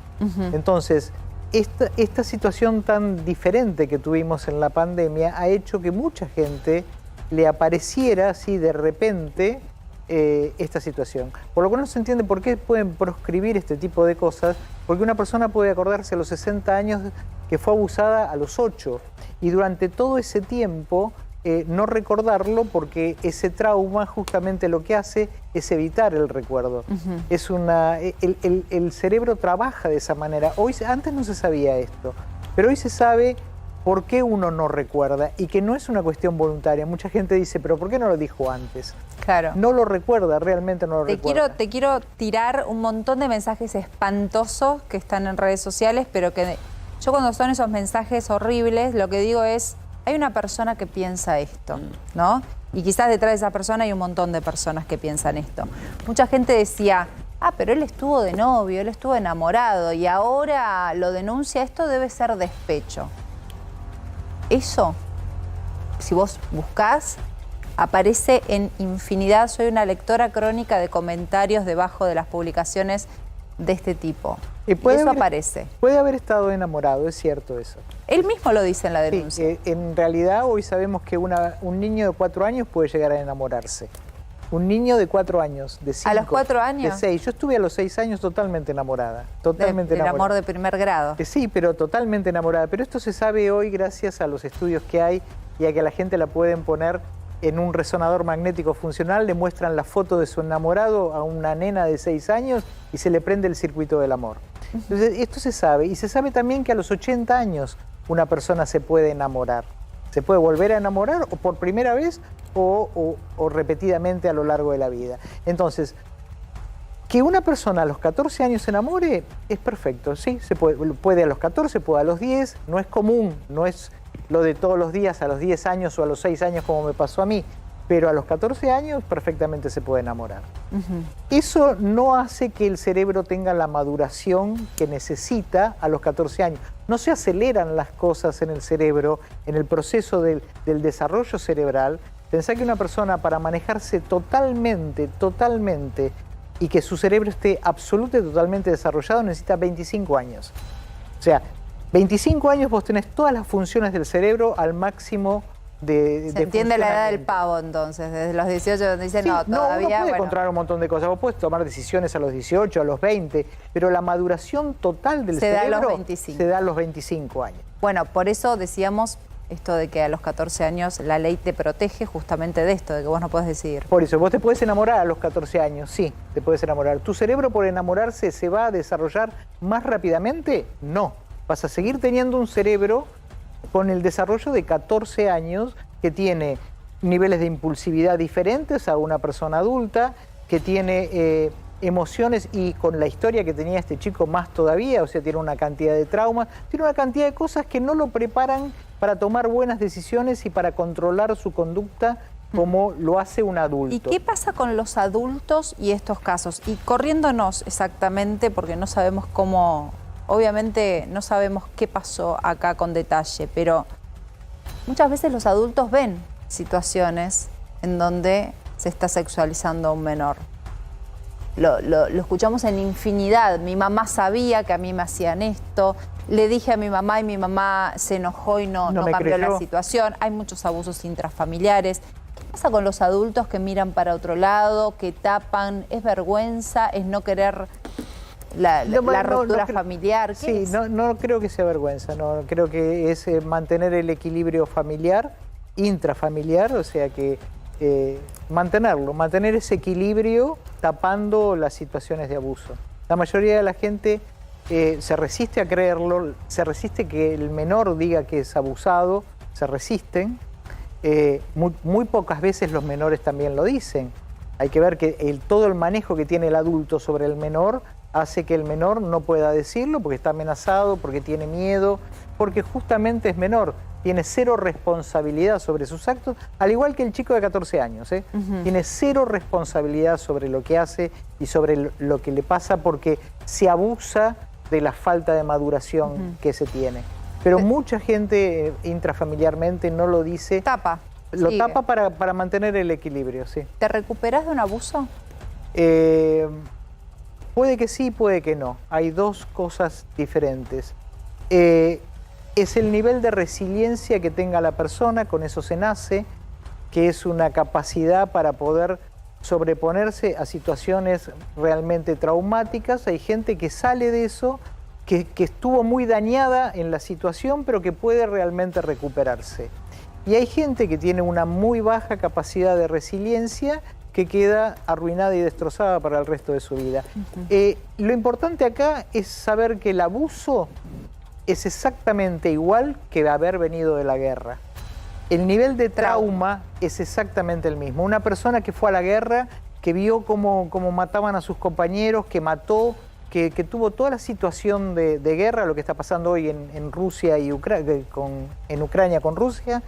Speaker 9: Entonces, esta situación tan diferente que tuvimos en la pandemia ha hecho que mucha gente le apareciera así de repente esta situación. Por lo que no se entiende por qué pueden proscribir este tipo de cosas, porque una persona puede acordarse a los 60 años que fue abusada a los 8 y durante todo ese tiempo no recordarlo porque ese trauma justamente lo que hace es evitar el recuerdo. El cerebro trabaja de esa manera. Antes no se sabía esto, pero hoy se sabe por qué uno no recuerda y que no es una cuestión voluntaria. Mucha gente dice, pero ¿por qué no lo dijo antes?
Speaker 1: Claro.
Speaker 9: No lo recuerda, realmente no lo recuerda.
Speaker 1: Te quiero tirar un montón de mensajes espantosos que están en redes sociales, pero que yo cuando son esos mensajes horribles, lo que digo es, hay una persona que piensa esto, ¿no? Y quizás detrás de esa persona hay un montón de personas que piensan esto. Mucha gente decía, pero él estuvo de novio, él estuvo enamorado y ahora lo denuncia, esto debe ser despecho. Eso, si vos buscás, aparece en infinidad. Soy una lectora crónica de comentarios debajo de las publicaciones de este tipo.
Speaker 9: Y
Speaker 1: Y eso
Speaker 9: haber-
Speaker 1: aparece.
Speaker 9: Puede haber estado enamorado, es cierto eso.
Speaker 1: Él mismo lo dice en la
Speaker 9: Sí,
Speaker 1: denuncia.
Speaker 9: en realidad hoy sabemos que un niño de 4 años puede llegar a enamorarse. Un niño de 4 años, de 5,
Speaker 1: ¿A los 4 años?
Speaker 9: de 6. Yo estuve a los 6 años totalmente enamorada. Totalmente
Speaker 1: Del
Speaker 9: enamorada.
Speaker 1: amor de primer grado.
Speaker 9: Sí, pero totalmente enamorada. Pero esto se sabe hoy gracias a los estudios que hay y a que a la gente la pueden poner en un resonador magnético funcional, le muestran la foto de su enamorado a una nena de 6 años y se le prende el circuito del amor. Entonces, esto se sabe. Y se sabe también que a los 80 años una persona se puede enamorar. Se puede volver a enamorar o por primera vez o repetidamente a lo largo de la vida. Entonces, que una persona a los 14 años se enamore es perfecto, sí, se puede a los 14, puede a los 10, no es común, no es lo de todos los días a los 10 años o a los 6 años como me pasó a mí, pero a los 14 años perfectamente se puede enamorar. Eso no hace que el cerebro tenga la maduración que necesita a los 14 años. No se aceleran las cosas en el cerebro, en el proceso del desarrollo cerebral. Pensá que una persona para manejarse totalmente, y que su cerebro esté absolutamente totalmente desarrollado necesita 25 años. O sea, 25 años vos tenés todas las funciones del cerebro al máximo de
Speaker 1: Se entiende la edad del
Speaker 9: funcionamiento.
Speaker 1: pavo entonces, desde los 18 donde dicen
Speaker 9: Sí,
Speaker 1: no, todavía,
Speaker 9: uno puede
Speaker 1: bueno.
Speaker 9: controlar un montón de cosas. Vos podés tomar decisiones a los 18, a los 20, pero la maduración total del
Speaker 1: Se da a
Speaker 9: cerebro
Speaker 1: los 25.
Speaker 9: se da a los 25 años.
Speaker 1: Bueno, por eso decíamos esto de que a los 14 años la ley te protege justamente de esto, de que vos no podés decidir.
Speaker 9: Por eso, vos te podés enamorar a los 14 años, sí, te podés enamorar. ¿Tu cerebro por enamorarse se va a desarrollar más rápidamente? No. Vas a seguir teniendo un cerebro con el desarrollo de 14 años que tiene niveles de impulsividad diferentes a una persona adulta, que tiene emociones y con la historia que tenía este chico más todavía, o sea, tiene una cantidad de traumas, tiene una cantidad de cosas que no lo preparan para tomar buenas decisiones y para controlar su conducta como lo hace un adulto.
Speaker 1: ¿Y qué pasa con los adultos y estos casos? Y corriéndonos exactamente, porque no sabemos cómo, obviamente no sabemos qué pasó acá con detalle, pero muchas veces los adultos ven situaciones en donde se está sexualizando a un menor. Lo escuchamos en infinidad. Mi mamá sabía que a mí me hacían esto, le dije a mi mamá y mi mamá se enojó y no
Speaker 9: me
Speaker 1: cambió la
Speaker 9: creyó.
Speaker 1: situación. Hay muchos abusos intrafamiliares. ¿Qué pasa con los adultos que miran para otro lado, que tapan? ¿Es vergüenza? ¿Es no querer la ruptura familiar? ¿Qué
Speaker 9: Sí,
Speaker 1: es?
Speaker 9: no creo que sea vergüenza, no creo que es mantener el equilibrio familiar, intrafamiliar, o sea que mantener ese equilibrio tapando las situaciones de abuso. La mayoría de la gente se resiste a creerlo, se resiste que el menor diga que es abusado, se resisten. Muy pocas veces los menores también lo dicen. Hay que ver que todo el manejo que tiene el adulto sobre el menor hace que el menor no pueda decirlo porque está amenazado, porque tiene miedo, porque justamente es menor. Tiene cero responsabilidad sobre sus actos, al igual que el chico de 14 años. Tiene cero responsabilidad sobre lo que hace y sobre lo que le pasa porque se abusa de la falta de maduración que se tiene. Pero mucha gente intrafamiliarmente no lo dice.
Speaker 1: Tapa.
Speaker 9: Lo
Speaker 1: Sigue.
Speaker 9: tapa para mantener el equilibrio, sí.
Speaker 1: ¿Te recuperás de un abuso?
Speaker 9: Puede que sí, puede que no. Hay dos cosas diferentes. Es el nivel de resiliencia que tenga la persona, con eso se nace, que es una capacidad para poder sobreponerse a situaciones realmente traumáticas. Hay gente que sale de eso, que estuvo muy dañada en la situación, pero que puede realmente recuperarse. Y hay gente que tiene una muy baja capacidad de resiliencia, que queda arruinada y destrozada para el resto de su vida. Lo importante acá es saber que el abuso es exactamente igual que haber venido de la guerra. El nivel de trauma es exactamente el mismo. Una persona que fue a la guerra, que vio cómo mataban a sus compañeros, que mató, que tuvo toda la situación de guerra, lo que está pasando hoy en Rusia y en Ucrania con Rusia,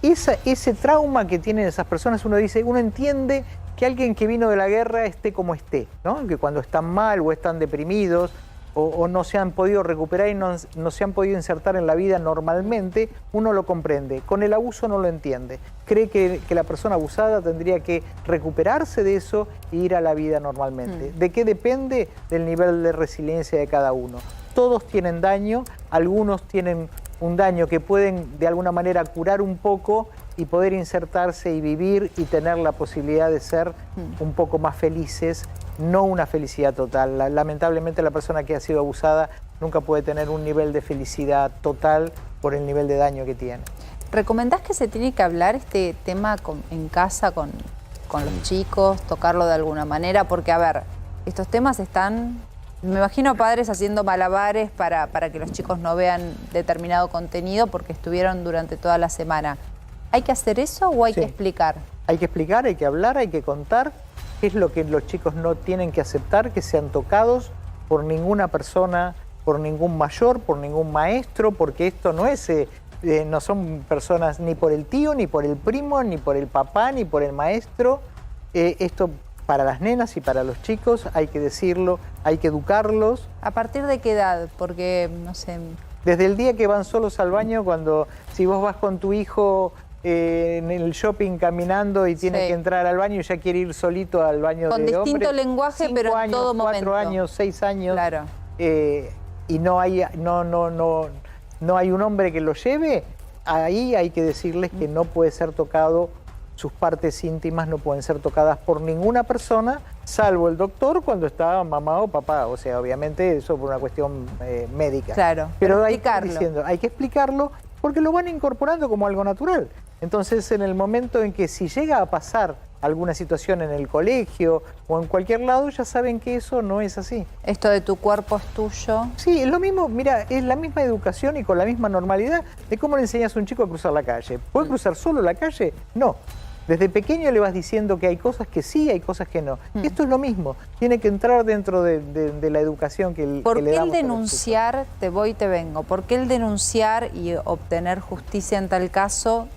Speaker 9: ese trauma que tienen esas personas, uno entiende que alguien que vino de la guerra esté como esté, ¿no? Que cuando están mal o están deprimidos, o no se han podido recuperar y no se han podido insertar en la vida normalmente, uno lo comprende. Con el abuso no lo entiende. Cree que la persona abusada tendría que recuperarse de eso e ir a la vida normalmente. ¿De qué depende? Del nivel de resiliencia de cada uno. Todos tienen daño, algunos tienen un daño que pueden de alguna manera curar un poco y poder insertarse y vivir y tener la posibilidad de ser un poco más felices, no una felicidad total. Lamentablemente la persona que ha sido abusada nunca puede tener un nivel de felicidad total por el nivel de daño que tiene.
Speaker 1: ¿Recomendás que se tiene que hablar este tema en casa con los chicos, tocarlo de alguna manera? Porque, a ver, estos temas están... Me imagino padres haciendo malabares para que los chicos no vean determinado contenido porque estuvieron durante toda la semana. ¿Hay que hacer eso o hay que explicar?
Speaker 9: Hay que explicar, hay que hablar, hay que contar qué es lo que los chicos no tienen que aceptar, que sean tocados por ninguna persona, por ningún mayor, por ningún maestro, porque esto no es... no son personas ni por el tío, ni por el primo, ni por el papá, ni por el maestro. Esto para las nenas y para los chicos hay que decirlo, hay que educarlos.
Speaker 1: ¿A partir de qué edad? Porque, no sé...
Speaker 9: Desde el día que van solos al baño, si vos vas con tu hijo en el shopping caminando y tiene que entrar al baño y ya quiere ir solito al baño de hombres.
Speaker 1: Con distinto lenguaje, pero en todo momento.
Speaker 9: 4 años, 6 años.
Speaker 1: Claro.
Speaker 9: Y no hay un hombre que lo lleve, ahí hay que decirles que no puede ser tocado, sus partes íntimas no pueden ser tocadas por ninguna persona, salvo el doctor cuando está mamá o papá. O sea, obviamente eso por una cuestión médica.
Speaker 1: Claro,
Speaker 9: pero hay que explicarlo porque lo van incorporando como algo natural. Entonces, en el momento en que si llega a pasar alguna situación en el colegio o en cualquier lado, ya saben que eso no es así.
Speaker 1: Esto de tu cuerpo es tuyo.
Speaker 9: Sí, es lo mismo, mira, es la misma educación y con la misma normalidad de cómo le enseñas a un chico a cruzar la calle. ¿Puede cruzar solo la calle? No. Desde pequeño le vas diciendo que hay cosas que sí, hay cosas que no. Esto es lo mismo, tiene que entrar dentro de la educación que le damos.
Speaker 1: ¿Por qué el denunciar, te voy y te vengo? ¿Por qué el denunciar y obtener justicia en tal caso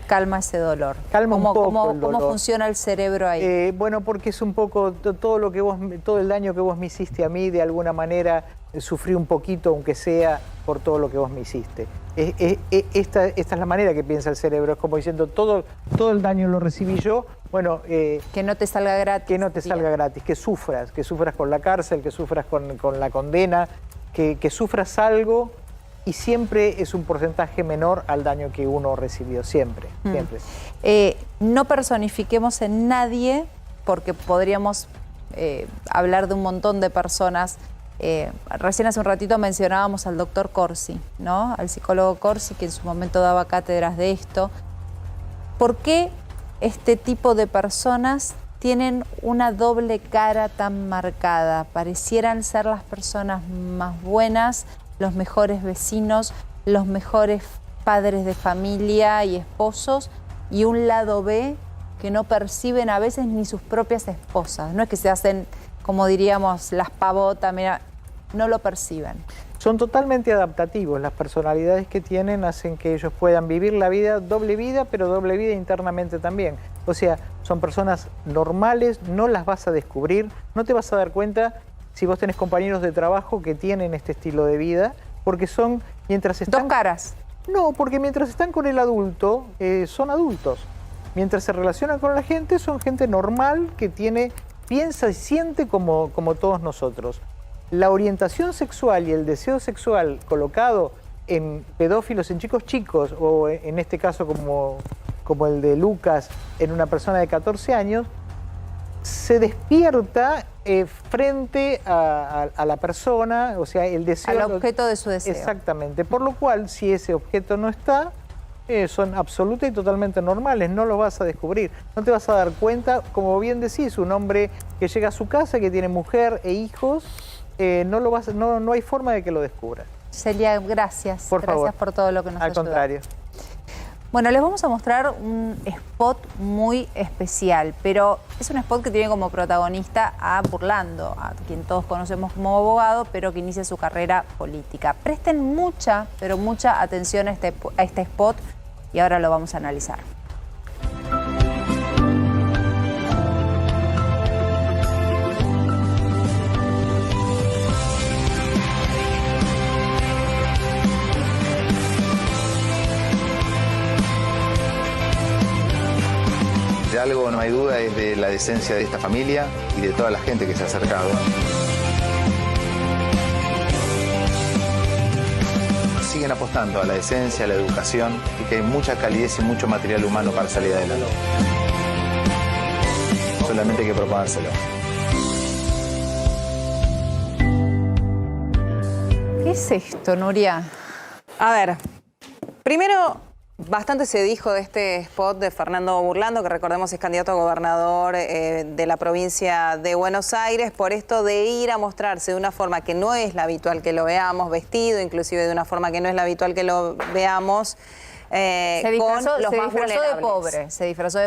Speaker 1: calma ese dolor?
Speaker 9: Calma un poco el dolor.
Speaker 1: ¿Cómo funciona el cerebro ahí?
Speaker 9: Bueno, porque es un poco todo el daño que vos me hiciste a mí, de alguna manera sufrí un poquito, aunque sea por todo lo que vos me hiciste. Esta es la manera que piensa el cerebro, es como diciendo todo el daño lo recibí yo. Bueno,
Speaker 1: que no te salga gratis.
Speaker 9: Que no te salga gratis, que sufras con la cárcel, que sufras con la condena, que sufras algo. Y siempre es un porcentaje menor al daño que uno recibió, siempre.
Speaker 1: No personifiquemos en nadie, porque podríamos hablar de un montón de personas. Recién hace un ratito mencionábamos al doctor Corsi, ¿no? Al psicólogo Corsi, que en su momento daba cátedras de esto. ¿Por qué este tipo de personas tienen una doble cara tan marcada? Parecieran ser las personas más buenas, los mejores vecinos, los mejores padres de familia y esposos, y un lado B que no perciben a veces ni sus propias esposas. No es que se hacen, como diríamos, las pavotas, mira, no lo perciben.
Speaker 9: Son totalmente adaptativos. Las personalidades que tienen hacen que ellos puedan vivir la vida, pero doble vida internamente también. O sea, son personas normales, no las vas a descubrir, no te vas a dar cuenta si vos tenés compañeros de trabajo que tienen este estilo de vida, porque son, mientras están...
Speaker 1: ¿Dos caras?
Speaker 9: No, porque mientras están con el adulto, son adultos. Mientras se relacionan con la gente, son gente normal que piensa y siente como todos nosotros. La orientación sexual y el deseo sexual colocado en pedófilos, en chicos, o en este caso como el de Lucas, en una persona de 14 años, se despierta frente a la persona, o sea, el deseo...
Speaker 1: Al objeto de su deseo.
Speaker 9: Exactamente, por lo cual, si ese objeto no está, son absolutas y totalmente normales, no lo vas a descubrir, no te vas a dar cuenta, como bien decís, un hombre que llega a su casa, que tiene mujer e hijos, no hay forma de que lo descubra.
Speaker 1: Celia, gracias.
Speaker 9: Por favor.
Speaker 1: Gracias por todo lo que nos ayudó.
Speaker 9: Al contrario.
Speaker 1: Bueno, les vamos a mostrar un spot muy especial, pero es un spot que tiene como protagonista a Burlando, a quien todos conocemos como abogado, pero que inicia su carrera política. Presten mucha, pero mucha atención a este spot y ahora lo vamos a analizar.
Speaker 10: algo no hay duda es de la decencia de esta familia y de toda la gente que se ha acercado. Siguen apostando a la decencia, a la educación y que hay mucha calidez y mucho material humano para salir adelante. Solamente hay que proponérselo.
Speaker 1: ¿Qué es esto, Nuria?
Speaker 6: A ver, primero, bastante se dijo de este spot de Fernando Burlando, que recordemos es candidato a gobernador de la provincia de Buenos Aires, por esto de ir a mostrarse de una forma que no es la habitual que lo veamos, vestido inclusive de una forma que no es la habitual que lo veamos.
Speaker 1: Se disfrazó de pobre.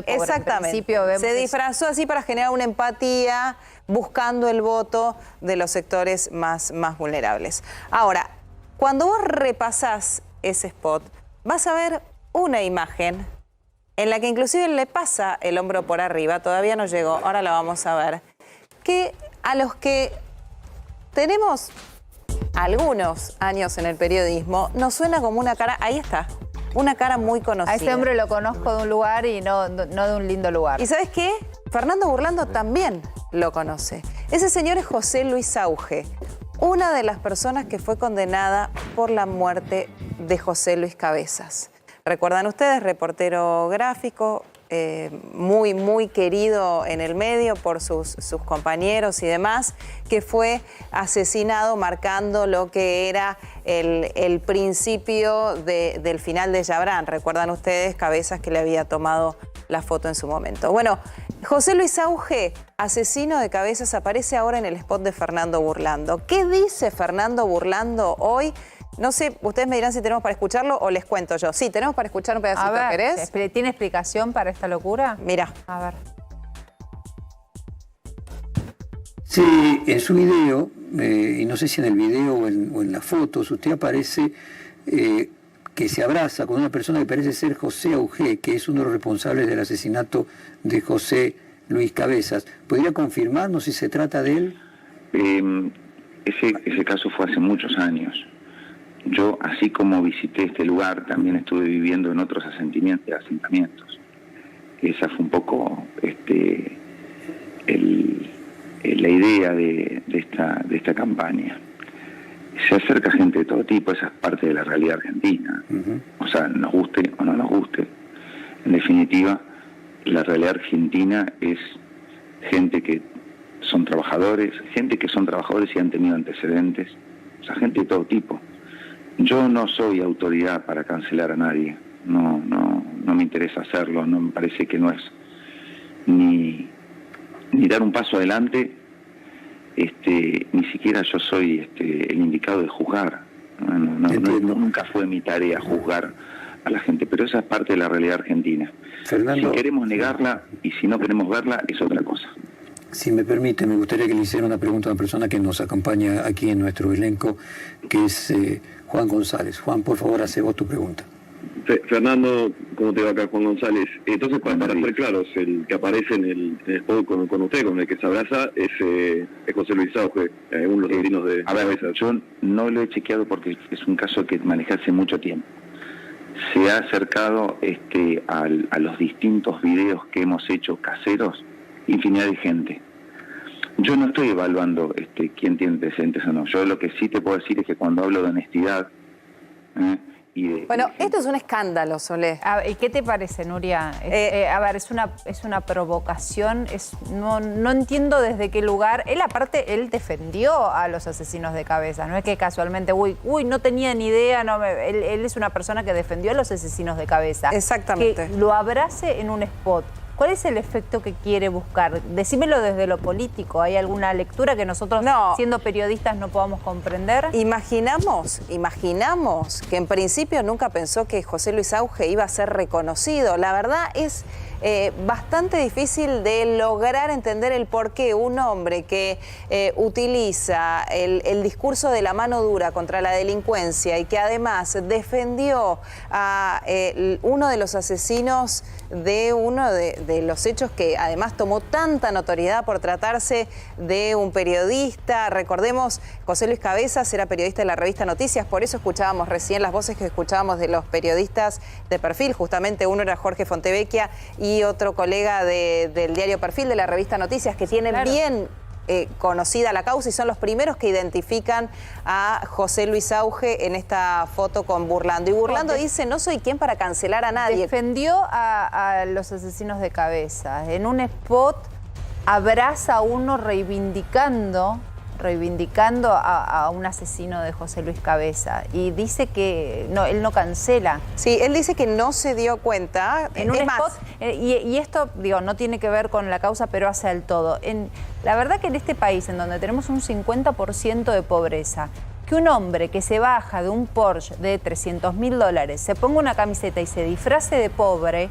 Speaker 6: Exactamente. Se disfrazó así para generar una empatía, buscando el voto de los sectores más vulnerables. Ahora, cuando vos repasás ese spot, vas a ver una imagen en la que inclusive le pasa el hombro por arriba, todavía no llegó, ahora la vamos a ver, que a los que tenemos algunos años en el periodismo, nos suena como una cara, ahí está, una cara muy conocida.
Speaker 1: A ese hombre lo conozco de un lugar y no de un lindo lugar.
Speaker 6: ¿Y sabes qué? Fernando Burlando también lo conoce. Ese señor es José Luis Sauge, una de las personas que fue condenada por la muerte de José Luis Cabezas. ¿Recuerdan ustedes? Reportero gráfico, muy querido en el medio por sus compañeros y demás, que fue asesinado marcando lo que era el principio del final de Yabrán. ¿Recuerdan ustedes? Cabezas, que le había tomado la foto en su momento. Bueno, José Luis Sauge, asesino de Cabezas, aparece ahora en el spot de Fernando Burlando. ¿Qué dice Fernando Burlando hoy? No sé, ustedes me dirán si tenemos para escucharlo o les cuento yo. Sí, tenemos para escuchar un pedacito,
Speaker 1: a ver,
Speaker 6: ¿querés?
Speaker 1: ¿Tiene explicación para esta locura?
Speaker 6: Mira.
Speaker 1: A ver.
Speaker 11: Sí, en su video, y no sé si en el video o en las fotos, usted aparece que se abraza con una persona que parece ser José Auge, que es uno de los responsables del asesinato de José Luis Cabezas. ¿Podría confirmarnos si se trata de él?
Speaker 12: Ese caso fue hace muchos años. Yo, así como visité este lugar, también estuve viviendo en otros asentamientos. Esa fue un poco la idea de esta campaña. Se acerca gente de todo tipo, esa es parte de la realidad argentina. O sea, nos guste o no nos guste. En definitiva, la realidad argentina es gente que son trabajadores, y han tenido antecedentes, o sea, gente de todo tipo. Yo no soy autoridad para cancelar a nadie, no me interesa hacerlo, no me parece que no es ni dar un paso adelante, ni siquiera yo soy el indicado de juzgar. Nunca fue mi tarea juzgar a la gente, pero esa es parte de la realidad argentina.
Speaker 11: Fernando,
Speaker 12: si queremos negarla y si no queremos verla, es otra cosa.
Speaker 11: Si me permite, me gustaría que le hiciera una pregunta a una persona que nos acompaña aquí en nuestro elenco, que es Juan González. Juan, por favor, hace vos tu pregunta.
Speaker 13: Fernando, ¿cómo te va acá, Juan González? Entonces, para ser claros, el que aparece en el spot con usted, con el que se abraza, es José Luis Sauge, uno de los sobrinos de Cabezas.
Speaker 12: Yo no lo he chequeado porque es un caso que manejé hace mucho tiempo. Se ha acercado a los distintos videos que hemos hecho caseros, infinidad de gente. Yo no estoy evaluando quién tiene antecedentes o no. Yo lo que sí te puedo decir es que cuando hablo de honestidad
Speaker 6: Bueno, esto es un escándalo, Solé.
Speaker 1: ¿Y qué te parece, Nuria? A ver, es una provocación, no entiendo desde qué lugar. Él defendió a los asesinos de Cabezas, no es que casualmente, no tenía ni idea, él es una persona que defendió a los asesinos de Cabezas.
Speaker 6: Exactamente.
Speaker 1: Que lo abrace en un spot. ¿Cuál es el efecto que quiere buscar? Decímelo desde lo político. ¿Hay alguna lectura que nosotros, siendo periodistas, no podamos comprender?
Speaker 6: Imaginamos que en principio nunca pensó que José Luis Sauge iba a ser reconocido. La verdad es bastante difícil de lograr entender el por qué un hombre que utiliza el discurso de la mano dura contra la delincuencia y que además defendió a uno de los asesinos de uno de los hechos que además tomó tanta notoriedad por tratarse de un periodista. Recordemos, José Luis Cabezas era periodista de la revista Noticias, por eso escuchábamos recién las voces que escuchábamos de los periodistas de Perfil. Justamente uno era Jorge Fontevecchia y otro colega del diario Perfil, de la revista Noticias, que tienen bien conocida la causa y son los primeros que identifican a José Luis Sauge en esta foto con Burlando. Y Burlando dice, no soy quien para cancelar a nadie.
Speaker 1: Defendió a los asesinos de Cabezas. En un spot abraza a uno reivindicando a un asesino de José Luis Cabeza y dice que no, él no cancela.
Speaker 6: Sí, él dice que no se dio cuenta.
Speaker 1: En un spot, y esto, digo, no tiene que ver con la causa, pero hace al todo. La verdad que en este país, en donde tenemos un 50% de pobreza, que un hombre que se baja de un Porsche de $300.000, se ponga una camiseta y se disfrace de pobre,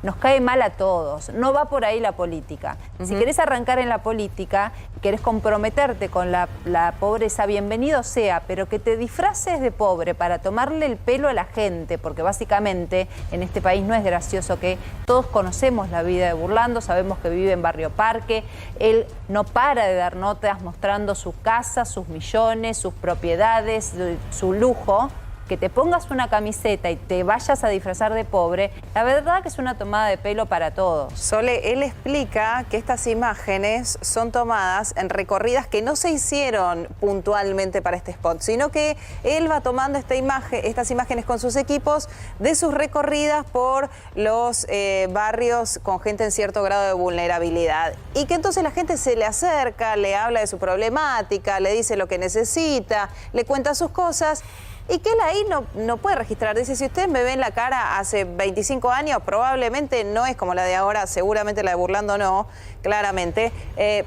Speaker 1: nos cae mal a todos. No va por ahí la política. Si querés arrancar en la política, querés comprometerte con la pobreza, bienvenido sea, pero que te disfraces de pobre para tomarle el pelo a la gente, porque básicamente en este país no es gracioso que todos conocemos la vida de Burlando, sabemos que vive en Barrio Parque, él no para de dar notas mostrando su casa, sus millones, sus propiedades, su lujo. Que te pongas una camiseta y te vayas a disfrazar de pobre, la verdad que es una tomada de pelo para todos.
Speaker 6: Sole, él explica que estas imágenes son tomadas en recorridas que no se hicieron puntualmente para este spot, sino que él va tomando estas imágenes con sus equipos de sus recorridas por los barrios con gente en cierto grado de vulnerabilidad. Y que entonces la gente se le acerca, le habla de su problemática, le dice lo que necesita, le cuenta sus cosas. Y que él ahí no puede registrar. Dice, si ustedes me ven la cara hace 25 años, probablemente no es como la de ahora, seguramente la de Burlando no, claramente,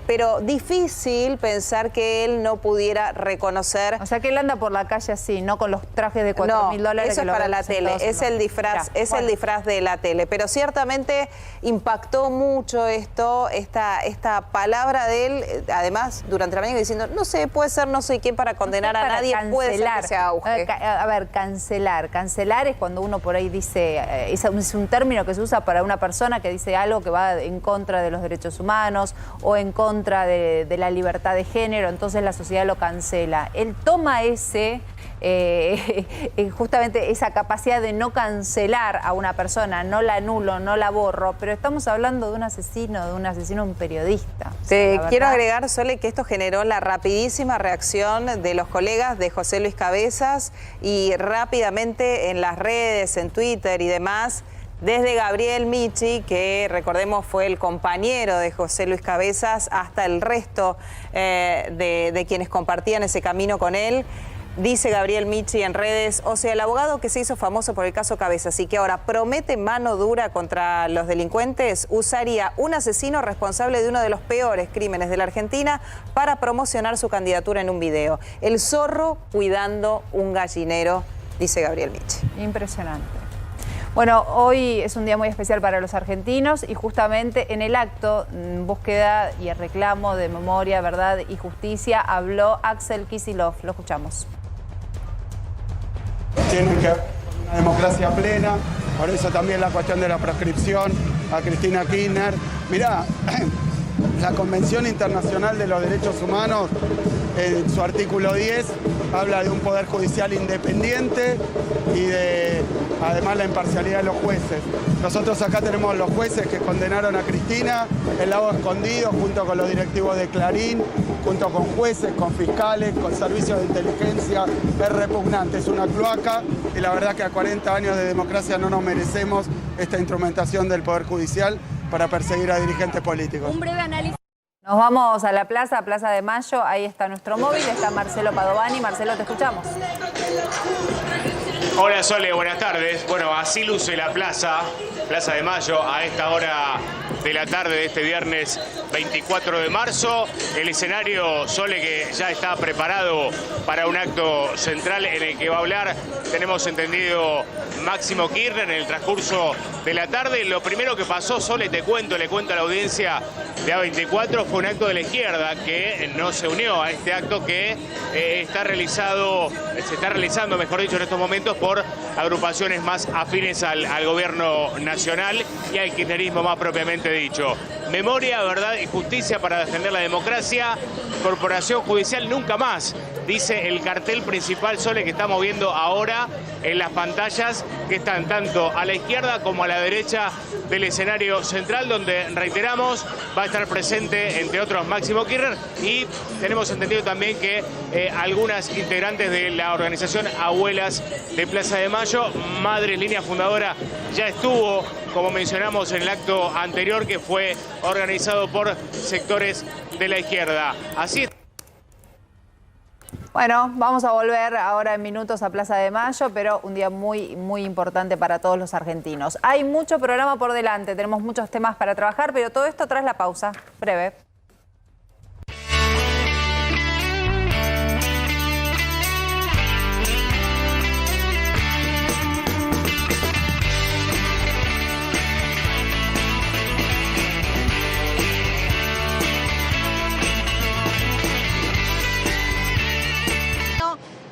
Speaker 6: pero difícil pensar que él no pudiera reconocer.
Speaker 1: O sea, que él anda por la calle así, no con los trajes de $4.000.
Speaker 6: No, eso es para la tele, es el disfraz, el disfraz de la tele. Pero ciertamente impactó mucho esta palabra de él, además, durante la mañana diciendo, no sé, puede ser, no soy quién para condenar a nadie, puede ser que sea auge.
Speaker 1: A ver, cancelar es cuando uno por ahí dice, es un término que se usa para una persona que dice algo que va en contra de los derechos humanos o en contra de la libertad de género, entonces la sociedad lo cancela. Él toma justamente esa capacidad de no cancelar a una persona, no la anulo, no la borro, pero estamos hablando de un asesino, un periodista.
Speaker 6: Quiero agregar, Sole, que esto generó la rapidísima reacción de los colegas de José Luis Cabezas y rápidamente en las redes, en Twitter y demás, desde Gabriel Michi, que recordemos fue el compañero de José Luis Cabezas, hasta el resto de quienes compartían ese camino con él. Dice Gabriel Michi en redes, o sea, el abogado que se hizo famoso por el caso Cabezas y que ahora promete mano dura contra los delincuentes, usaría un asesino responsable de uno de los peores crímenes de la Argentina para promocionar su candidatura en un video. El zorro cuidando un gallinero, dice Gabriel Michi.
Speaker 1: Impresionante. Bueno, hoy es un día muy especial para los argentinos y justamente en el acto en búsqueda y el reclamo de memoria, verdad y justicia habló Axel Kicillof. Lo escuchamos.
Speaker 14: Tienen que haber una democracia plena, por eso también la cuestión de la proscripción a Cristina Kirchner. Mirá, la Convención Internacional de los Derechos Humanos, en su artículo 10, habla de un poder judicial independiente y de, además, la imparcialidad de los jueces. Nosotros acá tenemos los jueces que condenaron a Cristina, el Lago Escondido, junto con los directivos de Clarín, junto con jueces, con fiscales, con servicios de inteligencia. Es repugnante, es una cloaca y la verdad que a 40 años de democracia no nos merecemos esta instrumentación del Poder Judicial para perseguir a dirigentes políticos.
Speaker 1: Un breve análisis. Nos vamos a la Plaza de Mayo, ahí está nuestro móvil, está Marcelo Padovani. Marcelo, te escuchamos.
Speaker 15: Hola Sole, buenas tardes. Bueno, así luce la Plaza de Mayo a esta hora de la tarde de este viernes 24 de marzo. El escenario, Sole, que ya está preparado para un acto central en el que va a hablar, tenemos entendido, Máximo Kirchner en el transcurso de la tarde. Lo primero que pasó, Sole, le cuento a la audiencia de A24, fue un acto de la izquierda que no se unió a este acto que se está realizando, mejor dicho, en estos momentos por agrupaciones más afines al gobierno nacional y al kirchnerismo más propiamente dicho. Memoria, verdad y justicia para defender la democracia. Corporación Judicial nunca más, dice el cartel principal, Sole, que estamos viendo ahora en las pantallas, que están tanto a la izquierda como a la derecha del escenario central, donde, reiteramos, va a estar presente, entre otros, Máximo Kirchner, y tenemos entendido también que algunas integrantes de la organización Abuelas de Plaza de Mayo, Madres Línea Fundadora, ya estuvo, como mencionamos en el acto anterior, que fue organizado por sectores de la izquierda. Así es.
Speaker 1: Bueno, vamos a volver ahora en minutos a Plaza de Mayo, pero un día muy, muy importante para todos los argentinos. Hay mucho programa por delante, tenemos muchos temas para trabajar, pero todo esto tras la pausa breve.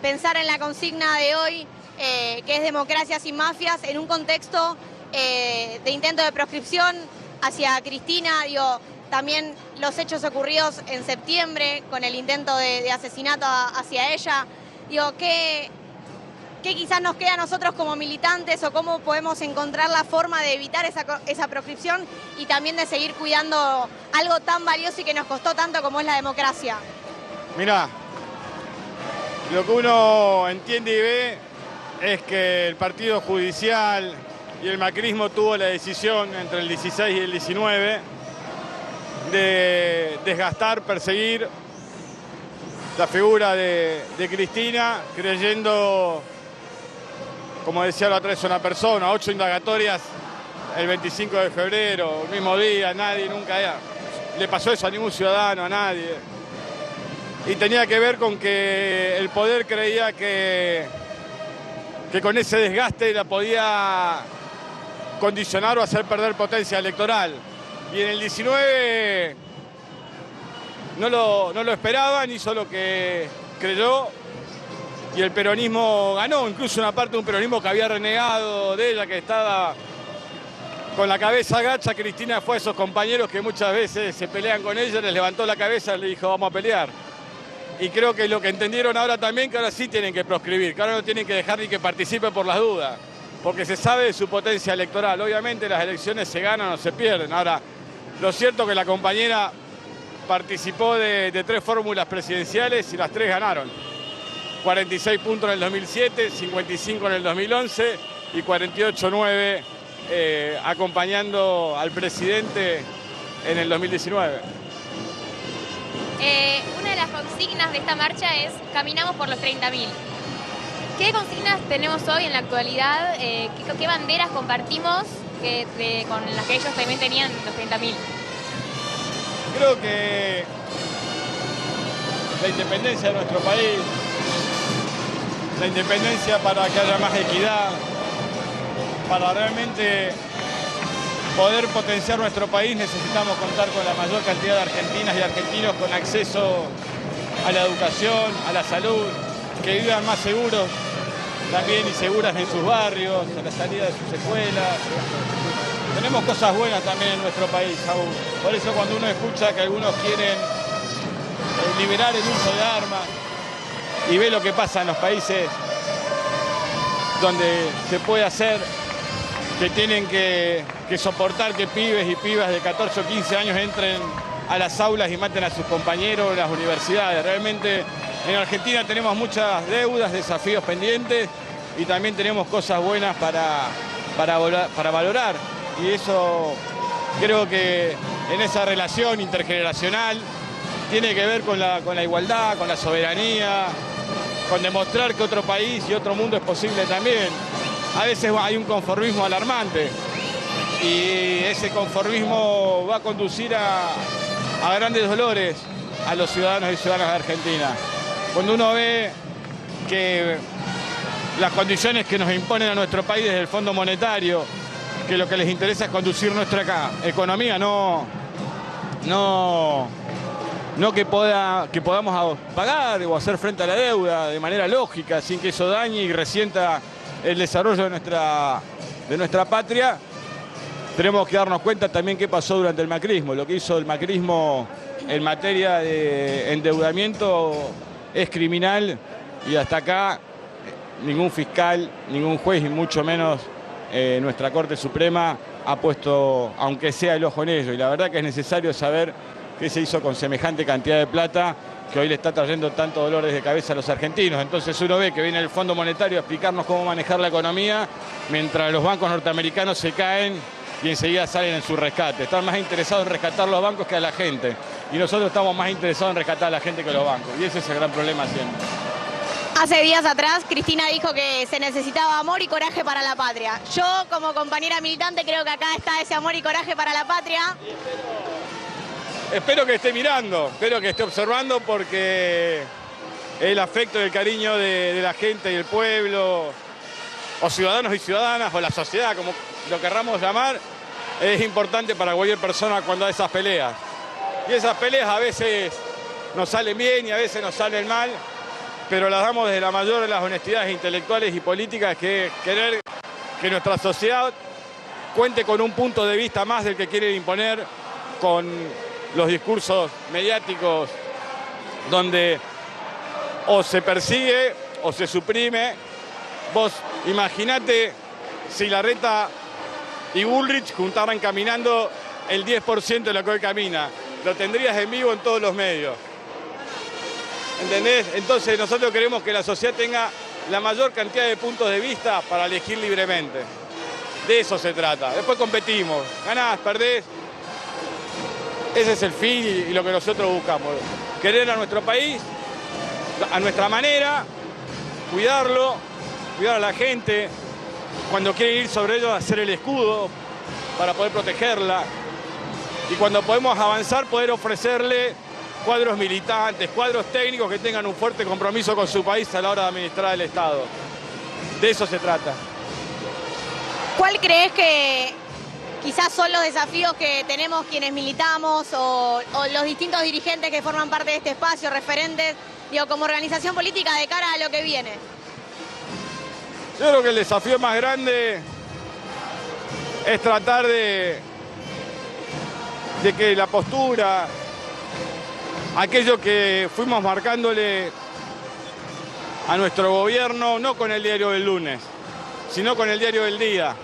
Speaker 16: Pensar en la consigna de hoy, que es democracia sin mafias, en un contexto de intento de proscripción hacia Cristina, también los hechos ocurridos en septiembre con el intento de asesinato hacia ella, ¿qué quizás nos queda a nosotros como militantes o cómo podemos encontrar la forma de evitar esa proscripción y también de seguir cuidando algo tan valioso y que nos costó tanto como es la democracia?
Speaker 17: Mirá, lo que uno entiende y ve es que el Partido Judicial y el macrismo tuvo la decisión entre el 16 y el 19 de desgastar, perseguir la figura de Cristina, creyendo, como decía la otra vez una persona, 8 indagatorias el 25 de febrero, el mismo día, nadie nunca le pasó eso a ningún ciudadano, a nadie. Y tenía que ver con que el poder creía que con ese desgaste la podía condicionar o hacer perder potencia electoral. Y en el 19 no lo esperaban, hizo lo que creyó y el peronismo ganó, incluso una parte de un peronismo que había renegado de ella, que estaba con la cabeza agacha. Cristina fue a esos compañeros que muchas veces se pelean con ella, les levantó la cabeza y le dijo vamos a pelear. Y creo que lo que entendieron ahora también, que ahora sí tienen que proscribir, que ahora no tienen que dejar ni que participe por las dudas, porque se sabe de su potencia electoral. Obviamente las elecciones se ganan o se pierden. Ahora, lo cierto es que la compañera participó de 3 fórmulas presidenciales y las 3 ganaron. 46 puntos en el 2007, 55 en el 2011 y 48-9 acompañando al presidente en el 2019.
Speaker 18: Una de las consignas de esta marcha es Caminamos por los 30.000. ¿Qué consignas tenemos hoy en la actualidad? ¿Qué banderas compartimos con las que ellos también tenían los 30.000?
Speaker 17: Creo que la independencia de nuestro país, la independencia para que haya más equidad, para realmente poder potenciar nuestro país necesitamos contar con la mayor cantidad de argentinas y argentinos con acceso a la educación, a la salud, que vivan más seguros también y seguras en sus barrios, a la salida de sus escuelas. Tenemos cosas buenas también en nuestro país aún. Por eso cuando uno escucha que algunos quieren liberar el uso de armas y ve lo que pasa en los países donde se puede hacer, que tienen que soportar que pibes y pibas de 14 o 15 años entren a las aulas y maten a sus compañeros en las universidades. Realmente en Argentina tenemos muchas deudas, desafíos pendientes y también tenemos cosas buenas para valorar. Y eso creo que en esa relación intergeneracional tiene que ver con la igualdad, con la soberanía, con demostrar que otro país y otro mundo es posible también. A veces hay un conformismo alarmante. y ese conformismo va a conducir a grandes dolores a los ciudadanos y ciudadanas de Argentina. Cuando uno ve que las condiciones que nos imponen a nuestro país desde el Fondo Monetario, que lo que les interesa es conducir nuestra economía, no que podamos pagar o hacer frente a la deuda de manera lógica, sin que eso dañe y resienta el desarrollo de nuestra patria. Tenemos que darnos cuenta también qué pasó durante el macrismo. Lo que hizo el macrismo en materia de endeudamiento es criminal, y hasta acá ningún fiscal, ningún juez y mucho menos nuestra Corte Suprema ha puesto, aunque sea, el ojo en ello. Y la verdad que es necesario saber qué se hizo con semejante cantidad de plata que hoy le está trayendo tantos dolores de cabeza a los argentinos. Entonces uno ve que viene el Fondo Monetario a explicarnos cómo manejar la economía, mientras los bancos norteamericanos se caen y enseguida salen en su rescate. Están más interesados en rescatar los bancos que a la gente. Y nosotros estamos más interesados en rescatar a la gente que los bancos. Y ese es el gran problema siempre.
Speaker 16: Hace días atrás, Cristina dijo que se necesitaba amor y coraje para la patria. Yo, como compañera militante, creo que acá está ese amor y coraje para la patria.
Speaker 17: Espero que esté mirando, espero que esté observando, porque el afecto y el cariño de la gente y el pueblo, o ciudadanos y ciudadanas, o la sociedad, como lo querramos llamar, es importante para cualquier persona cuando da esas peleas. Y esas peleas a veces nos salen bien y a veces nos salen mal, pero las damos desde la mayor de las honestidades intelectuales y políticas, que es querer que nuestra sociedad cuente con un punto de vista más del que quieren imponer con los discursos mediáticos, donde o se persigue o se suprime. Vos imaginate si Larreta y Bullrich juntaran caminando el 10% de lo que hoy camina. Lo tendrías en vivo en todos los medios. ¿Entendés? Entonces nosotros queremos que la sociedad tenga la mayor cantidad de puntos de vista para elegir libremente. De eso se trata. Después competimos. Ganás, perdés. Ese es el fin y lo que nosotros buscamos. Querer a nuestro país, a nuestra manera, cuidarlo, cuidar a la gente. Cuando quieren ir sobre ellos, hacer el escudo para poder protegerla. Y cuando podemos avanzar, poder ofrecerle cuadros militantes, cuadros técnicos que tengan un fuerte compromiso con su país a la hora de administrar el Estado. De eso se trata.
Speaker 16: ¿Cuál crees que quizás son los desafíos que tenemos quienes militamos o los distintos dirigentes que forman parte de este espacio, referentes, digo, como organización política de cara a lo que viene?
Speaker 17: Yo creo que el desafío más grande es tratar de que la postura, aquello que fuimos marcándole a nuestro gobierno, no con el diario del lunes, sino con el diario del día.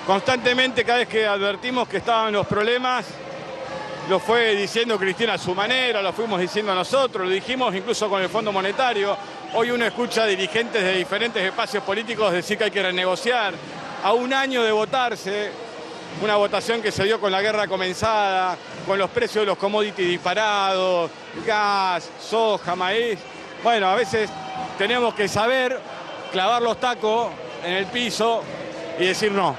Speaker 17: Constantemente, cada vez que advertimos que estaban los problemas, lo fue diciendo Cristina a su manera, lo fuimos diciendo nosotros, lo dijimos incluso con el Fondo Monetario. Hoy uno escucha a dirigentes de diferentes espacios políticos decir que hay que renegociar. A un año de votarse, una votación que se dio con la guerra comenzada, con los precios de los commodities disparados, gas, soja, maíz. Bueno, a veces tenemos que saber clavar los tacos en el piso y decir no.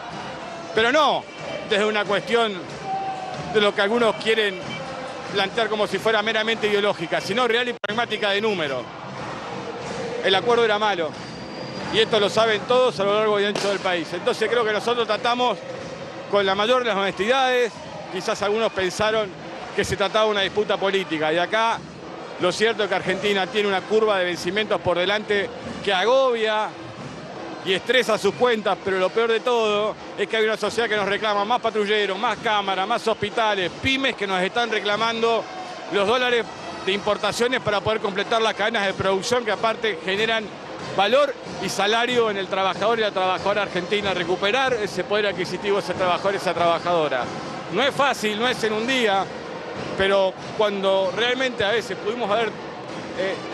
Speaker 17: Pero no desde una cuestión de lo que algunos quieren plantear como si fuera meramente ideológica, sino real y pragmática de número. El acuerdo era malo y esto lo saben todos a lo largo y ancho del país. Entonces creo que nosotros tratamos con la mayor de las honestidades. Quizás algunos pensaron que se trataba de una disputa política y acá lo cierto es que Argentina tiene una curva de vencimientos por delante que agobia y estresa sus cuentas, pero lo peor de todo es que hay una sociedad que nos reclama más patrulleros, más cámaras, más hospitales, pymes que nos están reclamando los dólares de importaciones para poder completar las cadenas de producción que aparte generan valor y salario en el trabajador y la trabajadora argentina, recuperar ese poder adquisitivo de ese trabajador y esa trabajadora. No es fácil, no es en un día, pero cuando realmente a veces pudimos haber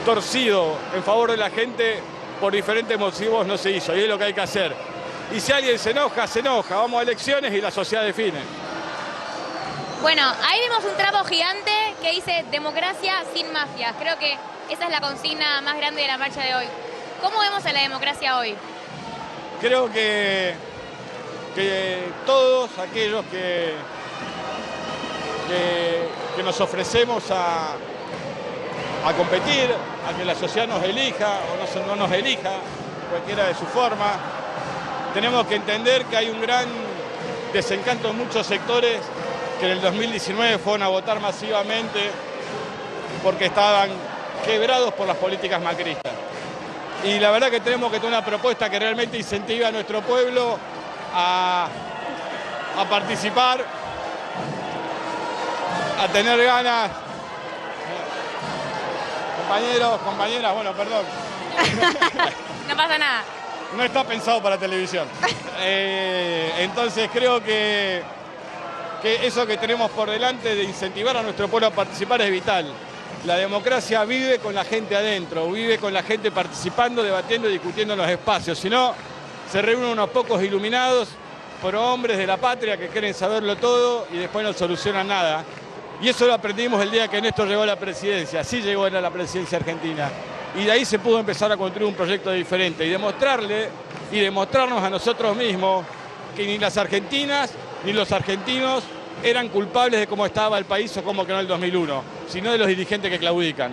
Speaker 17: torcido en favor de la gente, por diferentes motivos no se hizo, y es lo que hay que hacer. Y si alguien se enoja, vamos a elecciones y la sociedad define.
Speaker 18: Bueno, ahí vimos un trapo gigante que dice democracia sin mafias. Creo que esa es la consigna más grande de la marcha de hoy. ¿Cómo vemos a la democracia hoy?
Speaker 17: Creo que que todos aquellos que nos ofrecemos a competir, a que la sociedad nos elija o no nos elija, cualquiera de su forma, tenemos que entender que hay un gran desencanto en muchos sectores que en el 2019 fueron a votar masivamente porque estaban quebrados por las políticas macristas. Y la verdad que tenemos que tener una propuesta que realmente incentive a nuestro pueblo a participar, a tener ganas. Compañeros, compañeras, bueno, perdón.
Speaker 18: No pasa nada.
Speaker 17: No está pensado para televisión. Entonces creo que eso que tenemos por delante de incentivar a nuestro pueblo a participar es vital. La democracia vive con la gente adentro, vive con la gente participando, debatiendo y discutiendo en los espacios. Si no, se reúnen unos pocos iluminados por hombres de la patria que quieren saberlo todo y después no solucionan nada. Y eso lo aprendimos el día que Néstor llegó a la presidencia. Así llegó a la presidencia argentina. Y de ahí se pudo empezar a construir un proyecto diferente y demostrarnos a nosotros mismos que ni las argentinas ni los argentinos eran culpables de cómo estaba el país o cómo quedó en el 2001, sino de los dirigentes que claudican.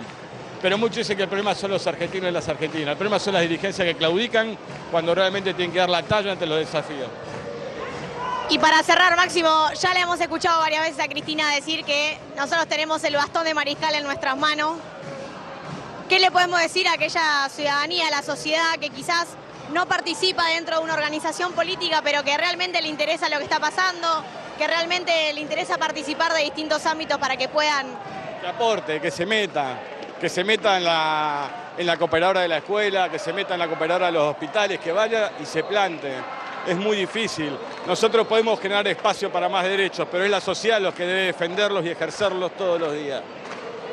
Speaker 17: Pero muchos dicen que el problema son los argentinos y las argentinas. El problema son las dirigencias que claudican cuando realmente tienen que dar la talla ante los desafíos.
Speaker 16: Y para cerrar, Máximo, ya le hemos escuchado varias veces a Cristina decir que nosotros tenemos el bastón de mariscal en nuestras manos. ¿Qué le podemos decir a aquella ciudadanía, a la sociedad que quizás no participa dentro de una organización política, pero que realmente le interesa lo que está pasando, que realmente le interesa participar de distintos ámbitos para que puedan...
Speaker 17: Que aporte, que se meta en la cooperadora de la escuela, que se meta en la cooperadora de los hospitales, que vaya y se plante. Es muy difícil. Nosotros podemos generar espacio para más derechos, pero es la sociedad los que debe defenderlos y ejercerlos todos los días.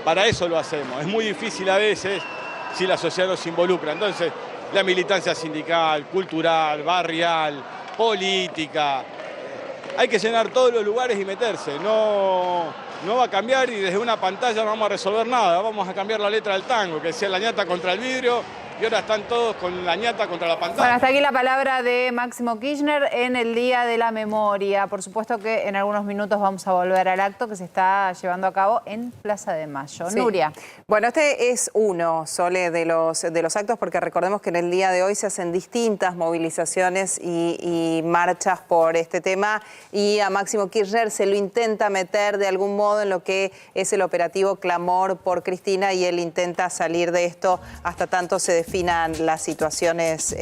Speaker 17: Para eso lo hacemos. Es muy difícil a veces si la sociedad nos involucra. Entonces, la militancia sindical, cultural, barrial, política. Hay que llenar todos los lugares y meterse. No va a cambiar y desde una pantalla no vamos a resolver nada. Vamos a cambiar la letra del tango, que decía la ñata contra el vidrio, y ahora están todos con la ñata contra la pantalla.
Speaker 1: Bueno, hasta aquí la palabra de Máximo Kirchner en el Día de la Memoria. Por supuesto que en algunos minutos vamos a volver al acto que se está llevando a cabo en Plaza de Mayo.
Speaker 6: Sí.
Speaker 1: Nuria.
Speaker 6: Bueno, este es uno, Sole, de los actos, porque recordemos que en el día de hoy se hacen distintas movilizaciones y marchas por este tema, y a Máximo Kirchner se lo intenta meter de algún modo en lo que es el operativo Clamor por Cristina, y él intenta salir de esto hasta tanto se definan las situaciones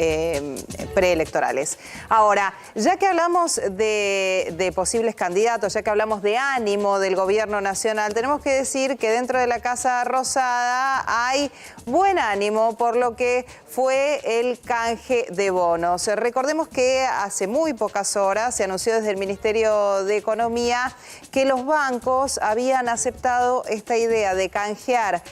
Speaker 6: preelectorales. Ahora, ya que hablamos de posibles candidatos, ya que hablamos de ánimo del gobierno nacional, tenemos que decir que dentro de la Casa Rosada hay buen ánimo por lo que fue el canje de bonos. Recordemos que hace muy pocas horas se anunció desde el Ministerio de Economía que los bancos habían aceptado esta idea de canjear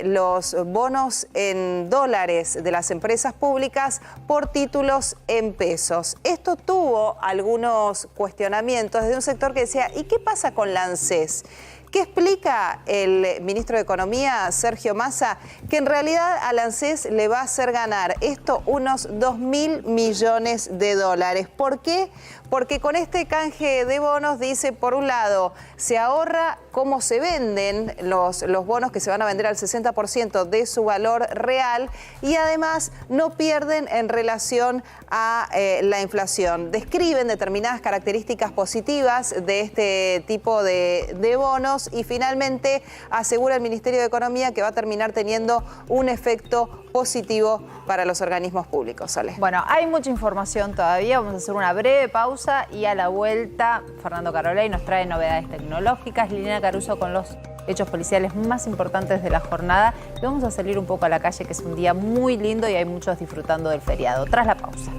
Speaker 6: los bonos en dólares de las empresas públicas por títulos en pesos. Esto tuvo algunos cuestionamientos desde un sector que decía, ¿y qué pasa con la ANSES? ¿Qué explica el ministro de Economía, Sergio Massa? Que en realidad a la ANSES le va a hacer ganar esto unos 2.000 millones de dólares. ¿Por qué? Porque con este canje de bonos, dice, por un lado, se ahorra cómo se venden los bonos, que se van a vender al 60% de su valor real, y además no pierden en relación a la inflación. Describen determinadas características positivas de este tipo de bonos, y finalmente asegura el Ministerio de Economía que va a terminar teniendo un efecto positivo para los organismos públicos. Sole.
Speaker 1: Bueno, hay mucha información todavía. Vamos a hacer una breve pausa y a la vuelta Fernando Carolay nos trae novedades tecnológicas, Liliana Caruso con los hechos policiales más importantes de la jornada, y vamos a salir un poco a la calle, que es un día muy lindo y hay muchos disfrutando del feriado. Tras la pausa.